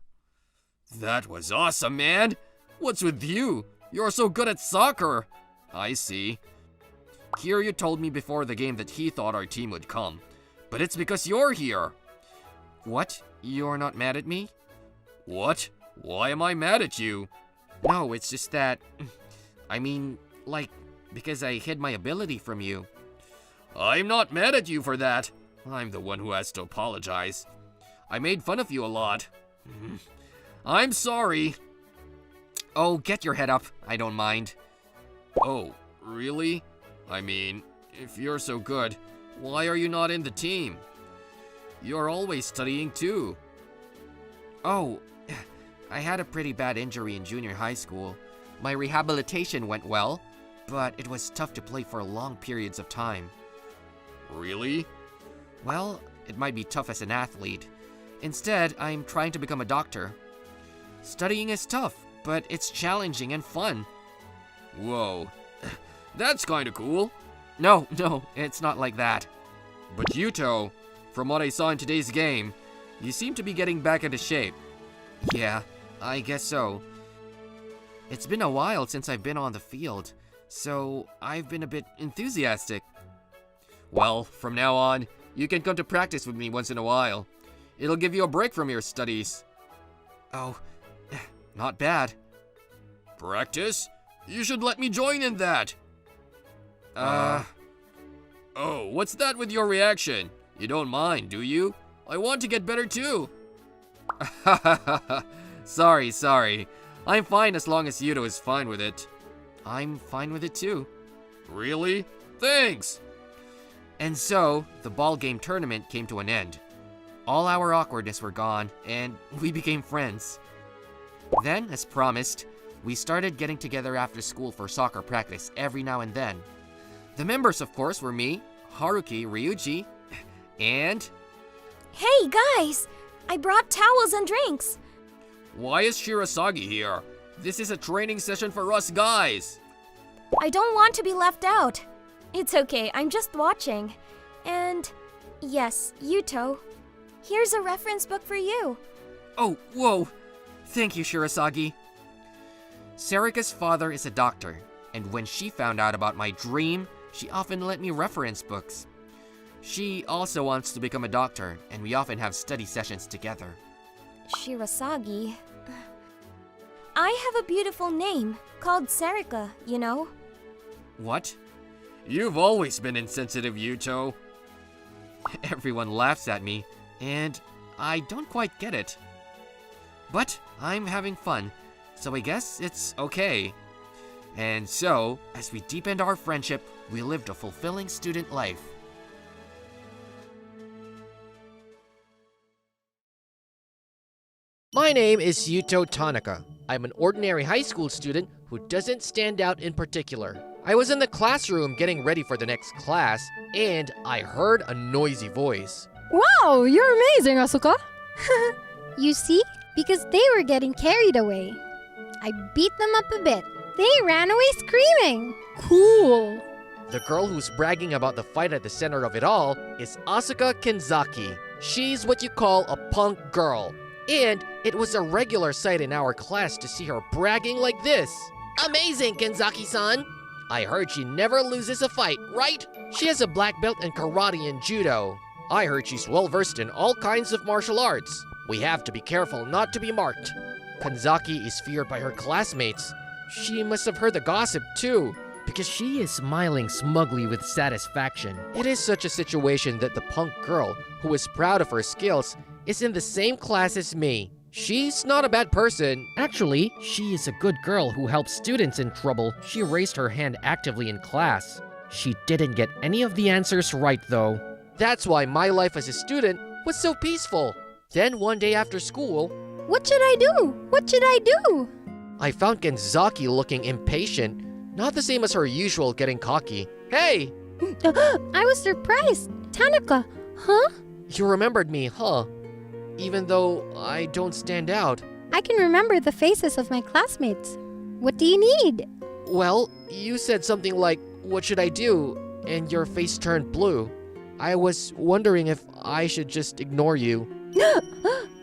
That was awesome, man. What's with you? You're so good at soccer. I see. Kiryu told me before the game that he thought our team would come, but it's because you're here. What? You're not mad at me? What? Why am I mad at you? No, it's just that... I mean, like, because I hid my ability from you. I'm not mad at you for that. I'm the one who has to apologize. I made fun of you a lot. I'm sorry. Oh, get your head up. I don't mind. Oh, really? I mean, if you're so good, why are you not in the team? You're always studying too. Oh, I had a pretty bad injury in junior high school. My rehabilitation went well, but it was tough to play for long periods of time. Really? Well, it might be tough as an athlete. Instead, I'm trying to become a doctor. Studying is tough, but it's challenging and fun. Whoa, that's kinda cool. No, it's not like that. But Yuto, from what I saw in today's game, you seem to be getting back into shape. Yeah, I guess so. It's been a while since I've been on the field, so I've been a bit enthusiastic. Well, from now on, you can come to practice with me once in a while. It'll give you a break from your studies. Oh, not bad. Practice? You should let me join in that. Oh, what's that with your reaction? You don't mind, do you? I want to get better too. Sorry. I'm fine as long as Yuto is fine with it. I'm fine with it too. Really? Thanks! And so, the ball game tournament came to an end. All our awkwardness were gone, and we became friends. Then, as promised, we started getting together after school for soccer practice every now and then. The members, of course, were me, Haruki, Ryuji, and... Hey, guys! I brought towels and drinks. Why is Shirasagi here? This is a training session for us guys. I don't want to be left out. It's okay, I'm just watching. And yes, Yuto, here's a reference book for you. Oh, whoa. Thank you, Shirasagi. Sarika's father is a doctor, and when she found out about my dream, she often lent me reference books. She also wants to become a doctor, and we often have study sessions together. Shirasagi. I have a beautiful name called Sarika, you know? What? You've always been insensitive, Yuto. Everyone laughs at me, and I don't quite get it. But I'm having fun, so I guess it's okay. And so, as we deepened our friendship, we lived a fulfilling student life. My name is Yuto Tanaka. I'm an ordinary high school student who doesn't stand out in particular. I was in the classroom getting ready for the next class, and I heard a noisy voice. Wow, you're amazing, Asuka. You see? Because they were getting carried away. I beat them up a bit. They ran away screaming. Cool. The girl who's bragging about the fight at the center of it all is Asuka Kenzaki. She's what you call a punk girl. And it was a regular sight in our class to see her bragging like this. Amazing, Kenzaki-san! I heard she never loses a fight, right? She has a black belt in karate and judo. I heard she's well versed in all kinds of martial arts. We have to be careful not to be marked. Kanzaki is feared by her classmates. She must have heard the gossip too, because she is smiling smugly with satisfaction. It is such a situation that the punk girl, who is proud of her skills, is in the same class as me. She's not a bad person. Actually, she is a good girl who helps students in trouble. She raised her hand actively in class. She didn't get any of the answers right though. That's why my life as a student was so peaceful. Then one day after school, What should I do? What should I do? I found Genzaki looking impatient, not the same as her usual getting cocky. Hey! I was surprised. Tanaka, huh? You remembered me, huh? Even though I don't stand out. I can remember the faces of my classmates. What do you need? Well, you said something like, "What should I do?" and your face turned blue. I was wondering if I should just ignore you.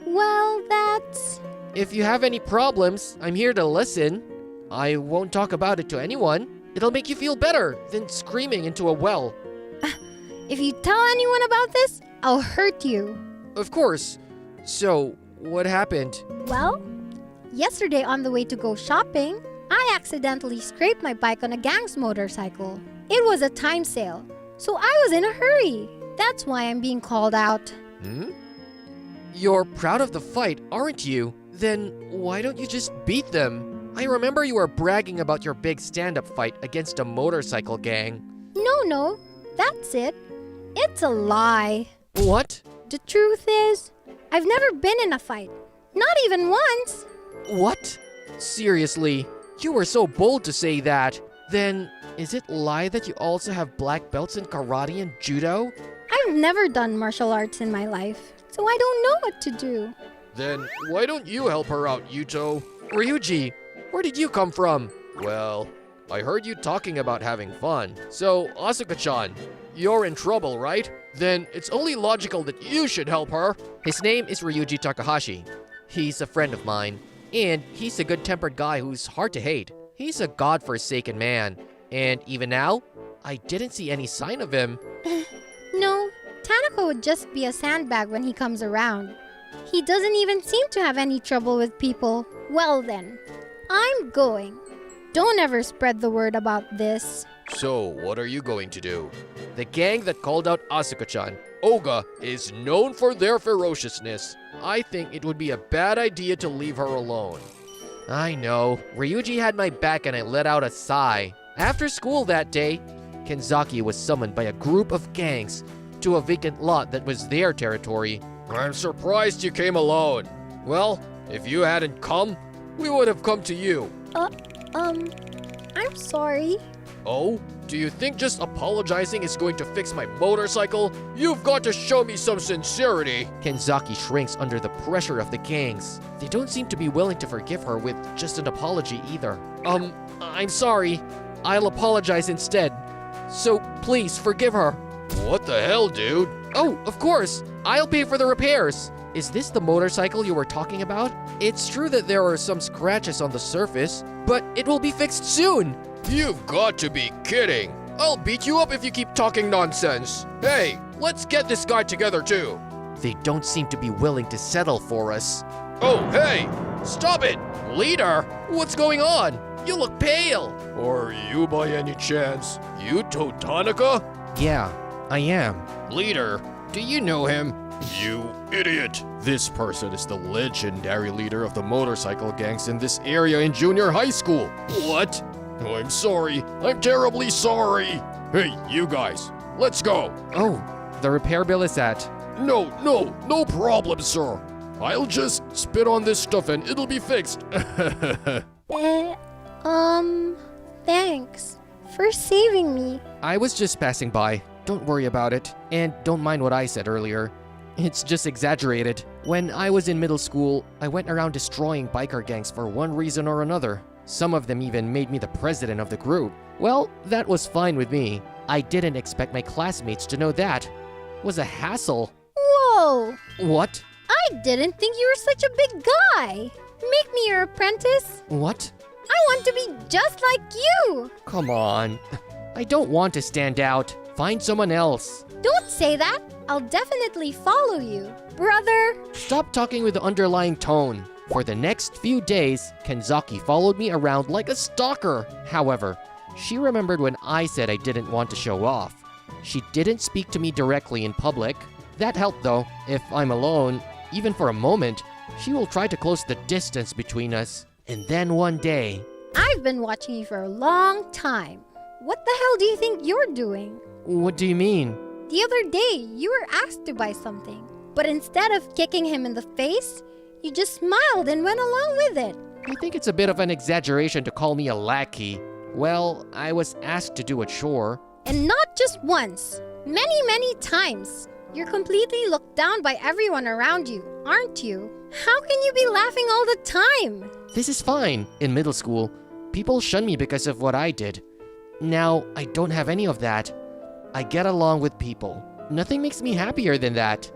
Well, that's... If you have any problems, I'm here to listen. I won't talk about it to anyone. It'll make you feel better than screaming into a well. If you tell anyone about this, I'll hurt you. Of course. So, what happened? Well, yesterday on the way to go shopping, I accidentally scraped my bike on a gang's motorcycle. It was a time sale, so I was in a hurry. That's why I'm being called out. You're proud of the fight, aren't you? Then why don't you just beat them? I remember you were bragging about your big stand-up fight against a motorcycle gang. No, that's it. It's a lie. What? The truth is, I've never been in a fight. Not even once. What? Seriously, you were so bold to say that. Then, is it lie that you also have black belts in karate and judo? I've never done martial arts in my life, so I don't know what to do. Then why don't you help her out, Yuto? Ryuji, where did you come from? Well, I heard you talking about having fun. So, Asuka-chan, you're in trouble, right? Then it's only logical that you should help her. His name is Ryuji Takahashi. He's a friend of mine, and he's a good-tempered guy who's hard to hate. He's a godforsaken man, and even now, I didn't see any sign of him. No, Tanaka would just be a sandbag when he comes around. He doesn't even seem to have any trouble with people. Well then, I'm going. Don't ever spread the word about this. So, what are you going to do? The gang that called out Asuka-chan, Oga, is known for their ferociousness. I think it would be a bad idea to leave her alone. I know. Ryuji had my back and I let out a sigh. After school that day, Kenzaki was summoned by a group of gangs to a vacant lot that was their territory. I'm surprised you came alone. Well, if you hadn't come, we would have come to you. I'm sorry. Oh? Do you think just apologizing is going to fix my motorcycle? You've got to show me some sincerity. Kenzaki shrinks under the pressure of the gangs. They don't seem to be willing to forgive her with just an apology either. I'm sorry. I'll apologize instead. So please forgive her. What the hell, dude? Oh, of course. I'll pay for the repairs. Is this the motorcycle you were talking about? It's true that there are some scratches on the surface, but it will be fixed soon. You've got to be kidding. I'll beat you up if you keep talking nonsense. Hey, let's get this guy together too. They don't seem to be willing to settle for us. Oh, hey! Stop it! Leader, what's going on? You look pale. Are you by any chance Yuto Tanaka? Yeah, I am. Leader, do you know him? You idiot! This person is the legendary leader of the motorcycle gangs in this area in junior high school. What? Oh, I'm sorry. I'm terribly sorry. Hey, you guys, let's go. Oh, the repair bill is at... No problem, sir. I'll just spit on this stuff and it'll be fixed. Thanks for saving me. I was just passing by. Don't worry about it. And don't mind what I said earlier. It's just exaggerated. When I was in middle school, I went around destroying biker gangs for one reason or another. Some of them even made me the president of the group. Well, that was fine with me. I didn't expect my classmates to know that. It was a hassle. Whoa! What? I didn't think you were such a big guy. Make me your apprentice. What? I want to be just like you. Come on. I don't want to stand out. Find someone else. Don't say that. I'll definitely follow you. Brother! Stop talking with the underlying tone. For the next few days, Kenzaki followed me around like a stalker. However, she remembered when I said I didn't want to show off. She didn't speak to me directly in public. That helped though. If I'm alone, even for a moment, she will try to close the distance between us. And then one day... I've been watching you for a long time. What the hell do you think you're doing? What do you mean? The other day, you were asked to buy something. But instead of kicking him in the face, you just smiled and went along with it. I think it's a bit of an exaggeration to call me a lackey. Well, I was asked to do a chore. And not just once. Many times. You're completely looked down by everyone around you, aren't you? How can you be laughing all the time? This is fine. In middle school, people shun me because of what I did. Now, I don't have any of that. I get along with people. Nothing makes me happier than that.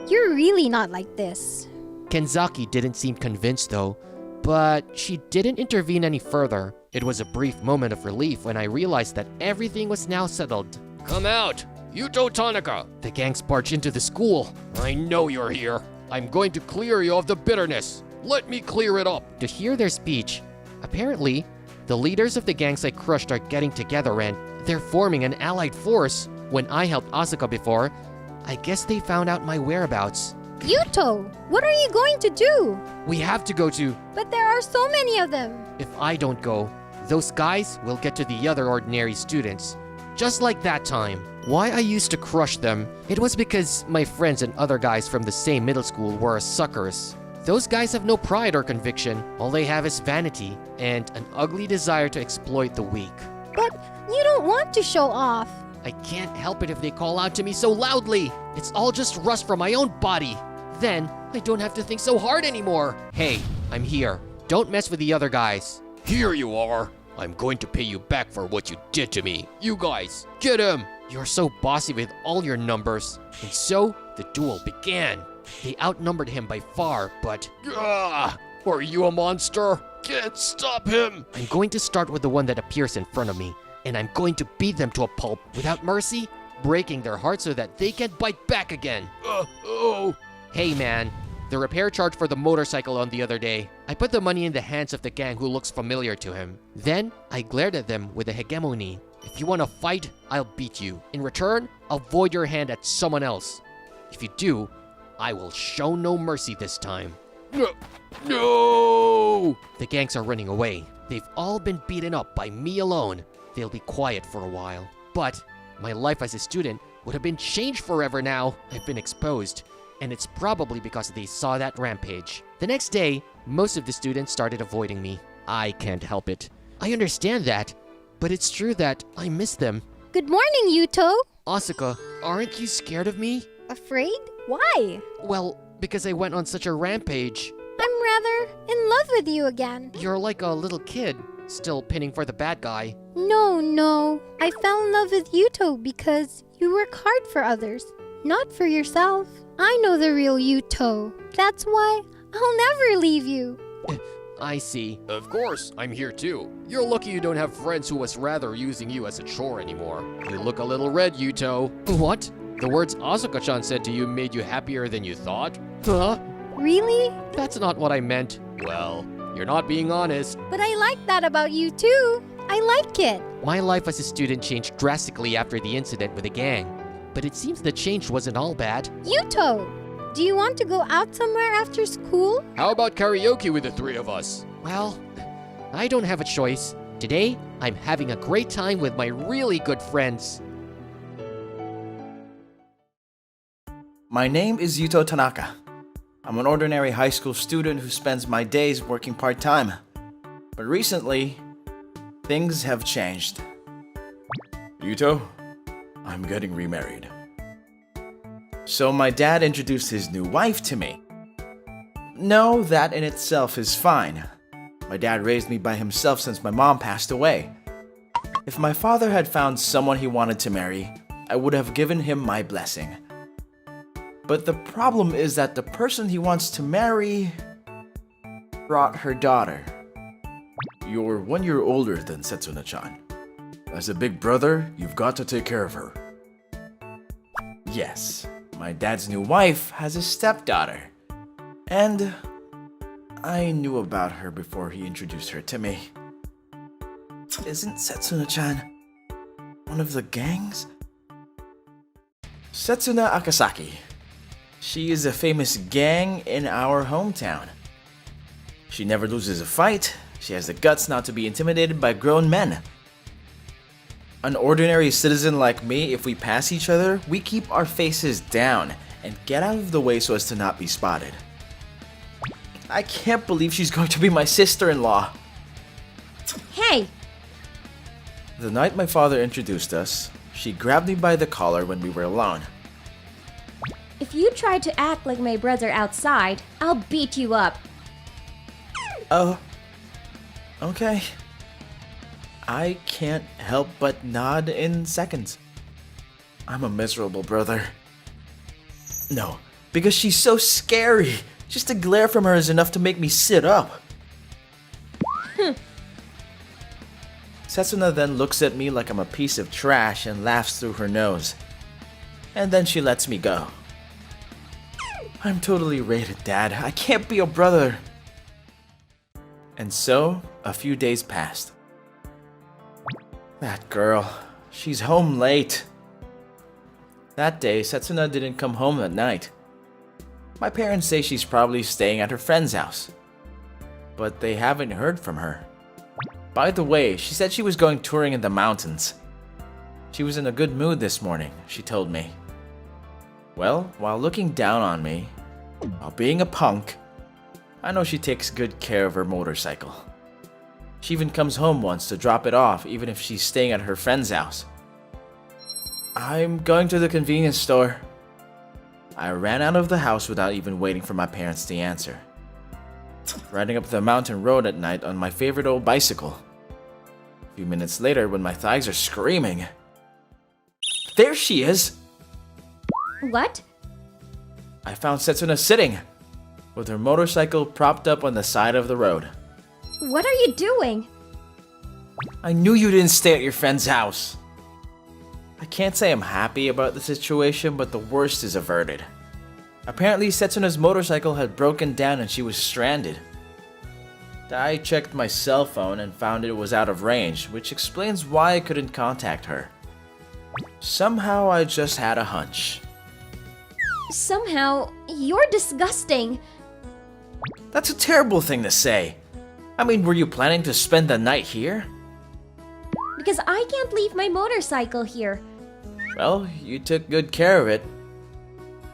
You're really not like this. Kenzaki didn't seem convinced though, but she didn't intervene any further. It was a brief moment of relief when I realized that everything was now settled. Come out! Yuto Tanaka! The gangs barged into the school. I know you're here. I'm going to clear you of the bitterness. Let me clear it up. To hear their speech, apparently, the leaders of the gangs I crushed are getting together and they're forming an allied force. When I helped Asuka before, I guess they found out my whereabouts. Yuto, what are you going to do? We have to go to... But there are so many of them. If I don't go, those guys will get to the other ordinary students. Just like that time. Why I used to crush them, it was because my friends and other guys from the same middle school were suckers. Those guys have no pride or conviction. All they have is vanity and an ugly desire to exploit the weak. But you don't want to show off. I can't help it if they call out to me so loudly. It's all just rust from my own body. Then, I don't have to think so hard anymore. Hey, I'm here. Don't mess with the other guys. Here you are. I'm going to pay you back for what you did to me. You guys, get him! You're so bossy with all your numbers. And so, the duel began. They outnumbered him by far, but... Are you a monster? Can't stop him! I'm going to start with the one that appears in front of me. And I'm going to beat them to a pulp without mercy, breaking their hearts so that they can bite back again. Hey man, the repair charge for the motorcycle on the other day. I put the money in the hands of the gang who looks familiar to him. Then, I glared at them with a hegemony. If you want to fight, I'll beat you. In return, I'll void your hand at someone else. If you do, I will show no mercy this time. No! The gangs are running away. They've all been beaten up by me alone. They'll be quiet for a while. But my life as a student would have been changed forever now. I've been exposed, and it's probably because they saw that rampage. The next day, most of the students started avoiding me. I can't help it. I understand that, but it's true that I miss them. Good morning, Yuto. Asuka, aren't you scared of me? Afraid? Why? Well, because I went on such a rampage. I'm rather in love with you again. You're like a little kid, still pinning for the bad guy. No. I fell in love with Yuto because you work hard for others, not for yourself. I know the real Yuto. That's why I'll never leave you. I see. Of course, I'm here too. You're lucky you don't have friends who was rather using you as a chore anymore. You look a little red, Yuto. What? The words Asuka-chan said to you made you happier than you thought? Huh? Really? That's not what I meant. Well, you're not being honest. But I like that about you too. I like it. My life as a student changed drastically after the incident with the gang. But it seems the change wasn't all bad. Yuto, do you want to go out somewhere after school? How about karaoke with the three of us? Well, I don't have a choice. Today, I'm having a great time with my really good friends. My name is Yuto Tanaka. I'm an ordinary high school student who spends my days working part-time. But recently, things have changed. Yuto, I'm getting remarried. So my dad introduced his new wife to me. No, that in itself is fine. My dad raised me by himself since my mom passed away. If my father had found someone he wanted to marry, I would have given him my blessing. But the problem is that the person he wants to marry brought her daughter. You're 1 year older than Setsuna-chan. As a big brother, you've got to take care of her. Yes, my dad's new wife has a stepdaughter. And I knew about her before he introduced her to me. Isn't Setsuna-chan one of the gangs? Setsuna Akasaki. She is a famous gang in our hometown. She never loses a fight. She has the guts not to be intimidated by grown men. An ordinary citizen like me, if we pass each other, we keep our faces down and get out of the way so as to not be spotted. I can't believe she's going to be my sister-in-law. Hey! The night my father introduced us, she grabbed me by the collar when we were alone. If you try to act like my brother outside, I'll beat you up. Oh, okay. I can't help but nod in seconds. I'm a miserable brother. No, because she's so scary. Just a glare from her is enough to make me sit up. Setsuna then looks at me like I'm a piece of trash and laughs through her nose. And then she lets me go. I'm totally rated, Dad. I can't be a brother. And so, a few days passed. That girl, she's home late. That day, Setsuna didn't come home at night. My parents say she's probably staying at her friend's house. But they haven't heard from her. By the way, she said she was going touring in the mountains. She was in a good mood this morning, she told me. Well, while looking down on me, while being a punk, I know she takes good care of her motorcycle. She even comes home once to drop it off, even if she's staying at her friend's house. I'm going to the convenience store. I ran out of the house without even waiting for my parents to answer. Riding up the mountain road at night on my favorite old bicycle. A few minutes later, when my thighs are screaming, there she is! What? I found Setsuna sitting, with her motorcycle propped up on the side of the road. What are you doing? I knew you didn't stay at your friend's house. I can't say I'm happy about the situation, but the worst is averted. Apparently, Setsuna's motorcycle had broken down and she was stranded. I checked my cell phone and found it was out of range, which explains why I couldn't contact her. Somehow I just had a hunch. Somehow, you're disgusting. That's a terrible thing to say. I mean, were you planning to spend the night here? Because I can't leave my motorcycle here. Well, you took good care of it.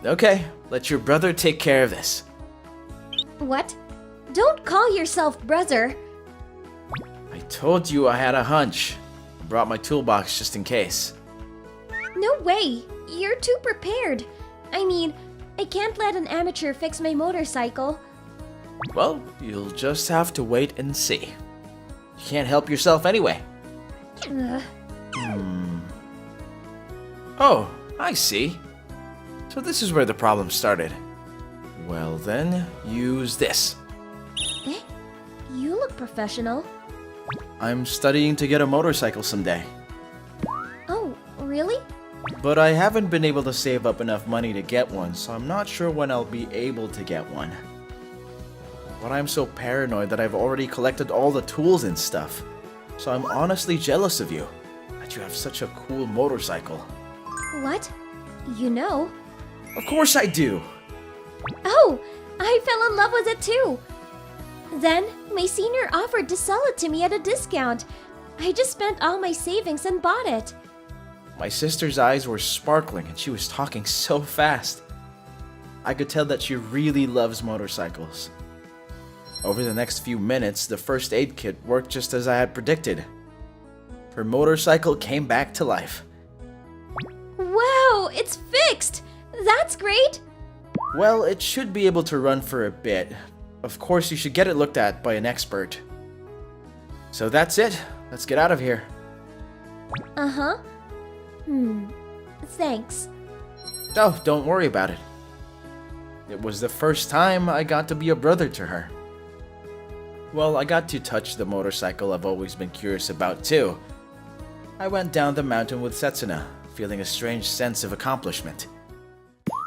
Okay, let your brother take care of this. What? Don't call yourself brother. I told you I had a hunch. I brought my toolbox just in case. No way. You're too prepared. I mean, I can't let an amateur fix my motorcycle. Well, you'll just have to wait and see. You can't help yourself anyway. Oh, I see. So this is where the problem started. Well then, use this. Eh? You look professional. I'm studying to get a motorcycle someday. Oh, really? But I haven't been able to save up enough money to get one, so I'm not sure when I'll be able to get one. But I'm so paranoid that I've already collected all the tools and stuff. So I'm honestly jealous of you, that you have such a cool motorcycle. What? You know? Of course I do! Oh, I fell in love with it too. Then, my senior offered to sell it to me at a discount. I just spent all my savings and bought it. My sister's eyes were sparkling and she was talking so fast. I could tell that she really loves motorcycles. Over the next few minutes, the first aid kit worked just as I had predicted. Her motorcycle came back to life. Wow, it's fixed! That's great! Well, it should be able to run for a bit. Of course, you should get it looked at by an expert. So that's it. Let's get out of here. Uh-huh. Thanks. Oh, don't worry about it. It was the first time I got to be a brother to her. Well, I got to touch the motorcycle I've always been curious about too. I went down the mountain with Setsuna, feeling a strange sense of accomplishment.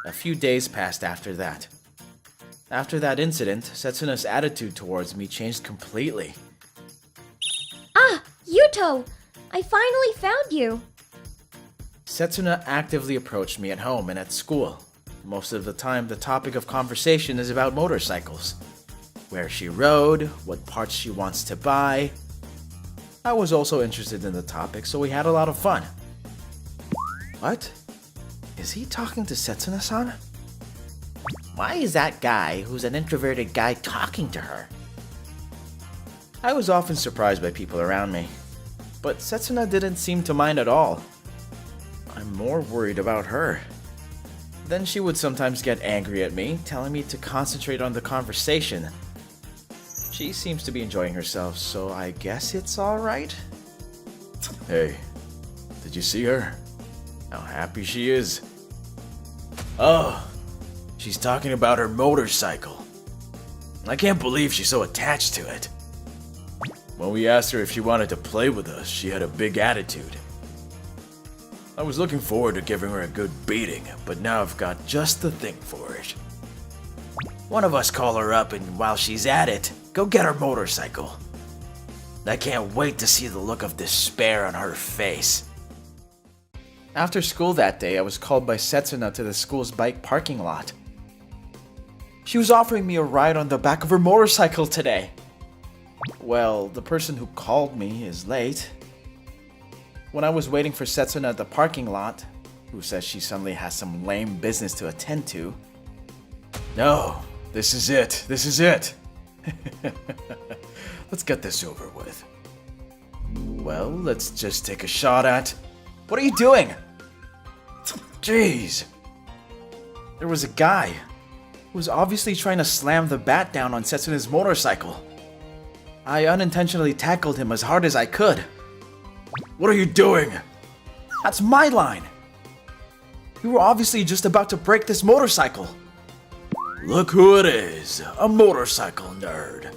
A few days passed after that. After that incident, Setsuna's attitude towards me changed completely. Ah, Yuto! I finally found you! Setsuna actively approached me at home and at school. Most of the time, the topic of conversation is about motorcycles. Where she rode, what parts she wants to buy. I was also interested in the topic, so we had a lot of fun. What? Is he talking to Setsuna-san? Why is that guy, who's an introverted guy, talking to her? I was often surprised by people around me, but Setsuna didn't seem to mind at all. I'm more worried about her. Then she would sometimes get angry at me, telling me to concentrate on the conversation. She seems to be enjoying herself, so I guess it's alright. Hey, did you see her? How happy she is. Oh, she's talking about her motorcycle. I can't believe she's so attached to it. When we asked her if she wanted to play with us, she had a big attitude. I was looking forward to giving her a good beating, but now I've got just the thing for it. One of us call her up, and while she's at it, go get her motorcycle. I can't wait to see the look of despair on her face. After school that day, I was called by Setsuna to the school's bike parking lot. She was offering me a ride on the back of her motorcycle today. Well, the person who called me is late. When I was waiting for Setsuna at the parking lot, who says she suddenly has some lame business to attend to. No, this is it. This is it. Let's get this over with. Well, let's just take a shot at... What are you doing? Jeez. There was a guy who was obviously trying to slam the bat down on Setsuna's motorcycle. I unintentionally tackled him as hard as I could. What are you doing? That's my line. You were obviously just about to break this motorcycle. Look who it is, a motorcycle nerd.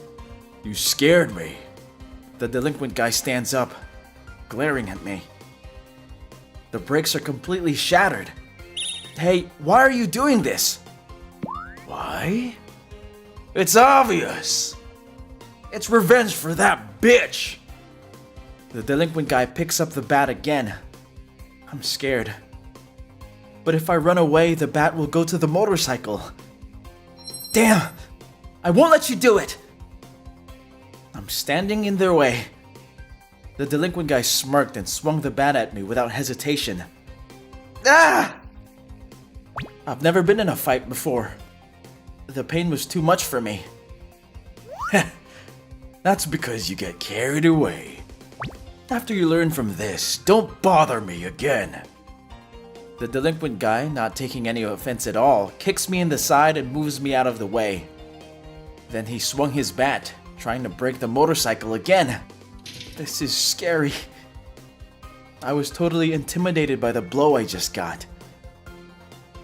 You scared me. The delinquent guy stands up, glaring at me. The brakes are completely shattered. Hey, why are you doing this? Why? It's obvious. It's revenge for that bitch. The delinquent guy picks up the bat again. I'm scared. But if I run away, the bat will go to the motorcycle. Damn! I won't let you do it! I'm standing in their way. The delinquent guy smirked and swung the bat at me without hesitation. Ah! I've never been in a fight before. The pain was too much for me. That's because you get carried away. After you learn from this, don't bother me again. The delinquent guy, not taking any offense at all, kicks me in the side and moves me out of the way. Then he swung his bat, trying to break the motorcycle again. This is scary. I was totally intimidated by the blow I just got.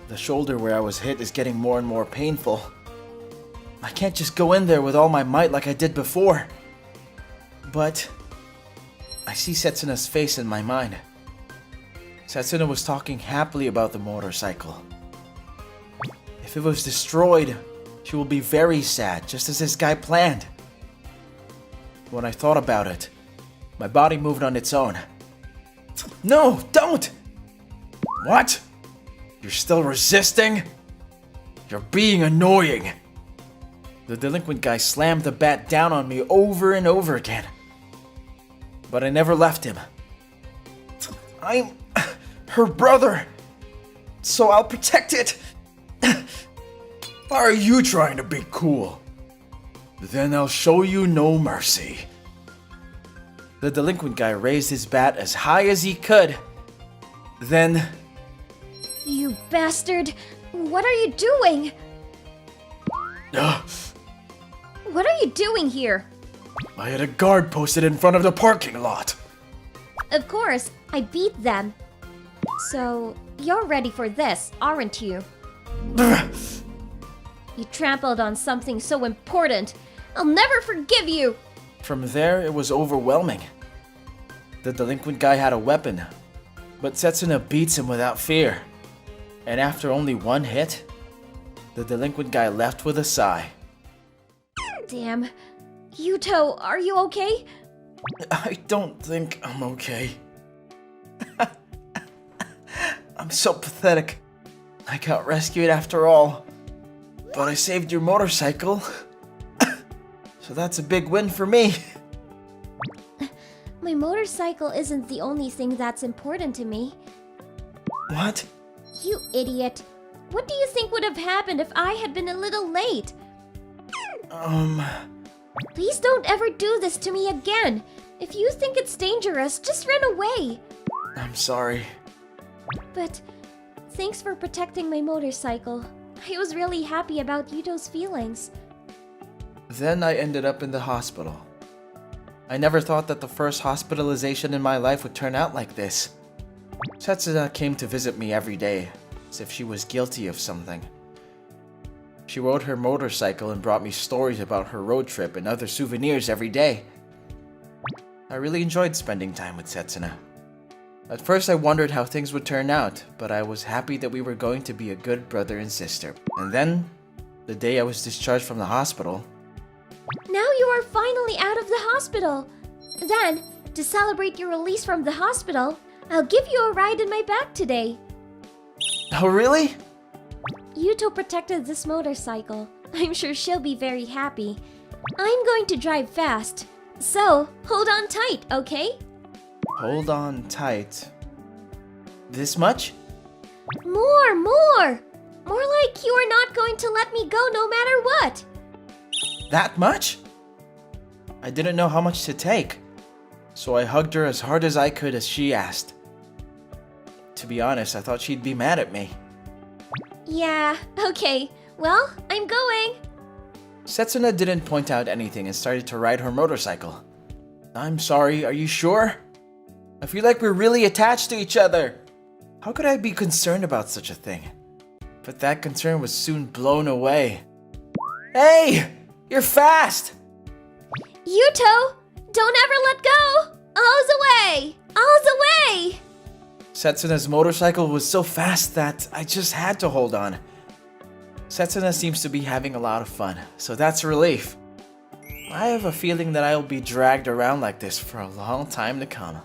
The shoulder where I was hit is getting more and more painful. I can't just go in there with all my might like I did before. But I see Setsuna's face in my mind. Setsuna was talking happily about the motorcycle. If it was destroyed, she will be very sad, just as this guy planned. When I thought about it, my body moved on its own. No, don't! What? You're still resisting? You're being annoying. The delinquent guy slammed the bat down on me over and over again. But I never left him. I'm her brother, so I'll protect it. Are you trying to be cool? Then I'll show you no mercy. The delinquent guy raised his bat as high as he could. Then... You bastard! What are you doing? What are you doing here? I had a guard posted in front of the parking lot. Of course, I beat them. So, you're ready for this, aren't you? You trampled on something so important. I'll never forgive you! From there, it was overwhelming. The delinquent guy had a weapon, but Setsuna beats him without fear. And after only one hit, the delinquent guy left with a sigh. Damn. Yuto, are you okay? I don't think I'm okay. I'm so pathetic. I got rescued after all. But I saved your motorcycle. So that's a big win for me. My motorcycle isn't the only thing that's important to me. What? You idiot. What do you think would have happened if I had been a little late? Please don't ever do this to me again. If you think it's dangerous, just run away. I'm sorry. But thanks for protecting my motorcycle. I was really happy about Yuto's feelings. Then I ended up in the hospital. I never thought that the first hospitalization in my life would turn out like this. Setsuna came to visit me every day, as if she was guilty of something. She rode her motorcycle and brought me stories about her road trip and other souvenirs every day. I really enjoyed spending time with Setsuna. At first I wondered how things would turn out, but I was happy that we were going to be a good brother and sister. And then, the day I was discharged from the hospital... Now you are finally out of the hospital. Then, to celebrate your release from the hospital, I'll give you a ride in my bag today. Oh, really? Yuto protected this motorcycle. I'm sure she'll be very happy. I'm going to drive fast. So, hold on tight, okay? Hold on tight. This much? More! More like you are not going to let me go no matter what. That much? I didn't know how much to take, so I hugged her as hard as I could as she asked. To be honest, I thought she'd be mad at me. Yeah, okay. Well, I'm going. Setsuna didn't point out anything and started to ride her motorcycle. I'm sorry, are you sure? I feel like we're really attached to each other. How could I be concerned about such a thing? But that concern was soon blown away. Hey! You're fast! Yuto! Don't ever let go! All's away! All's away! Setsuna's motorcycle was so fast that I just had to hold on. Setsuna seems to be having a lot of fun, so that's a relief. I have a feeling that I'll be dragged around like this for a long time to come.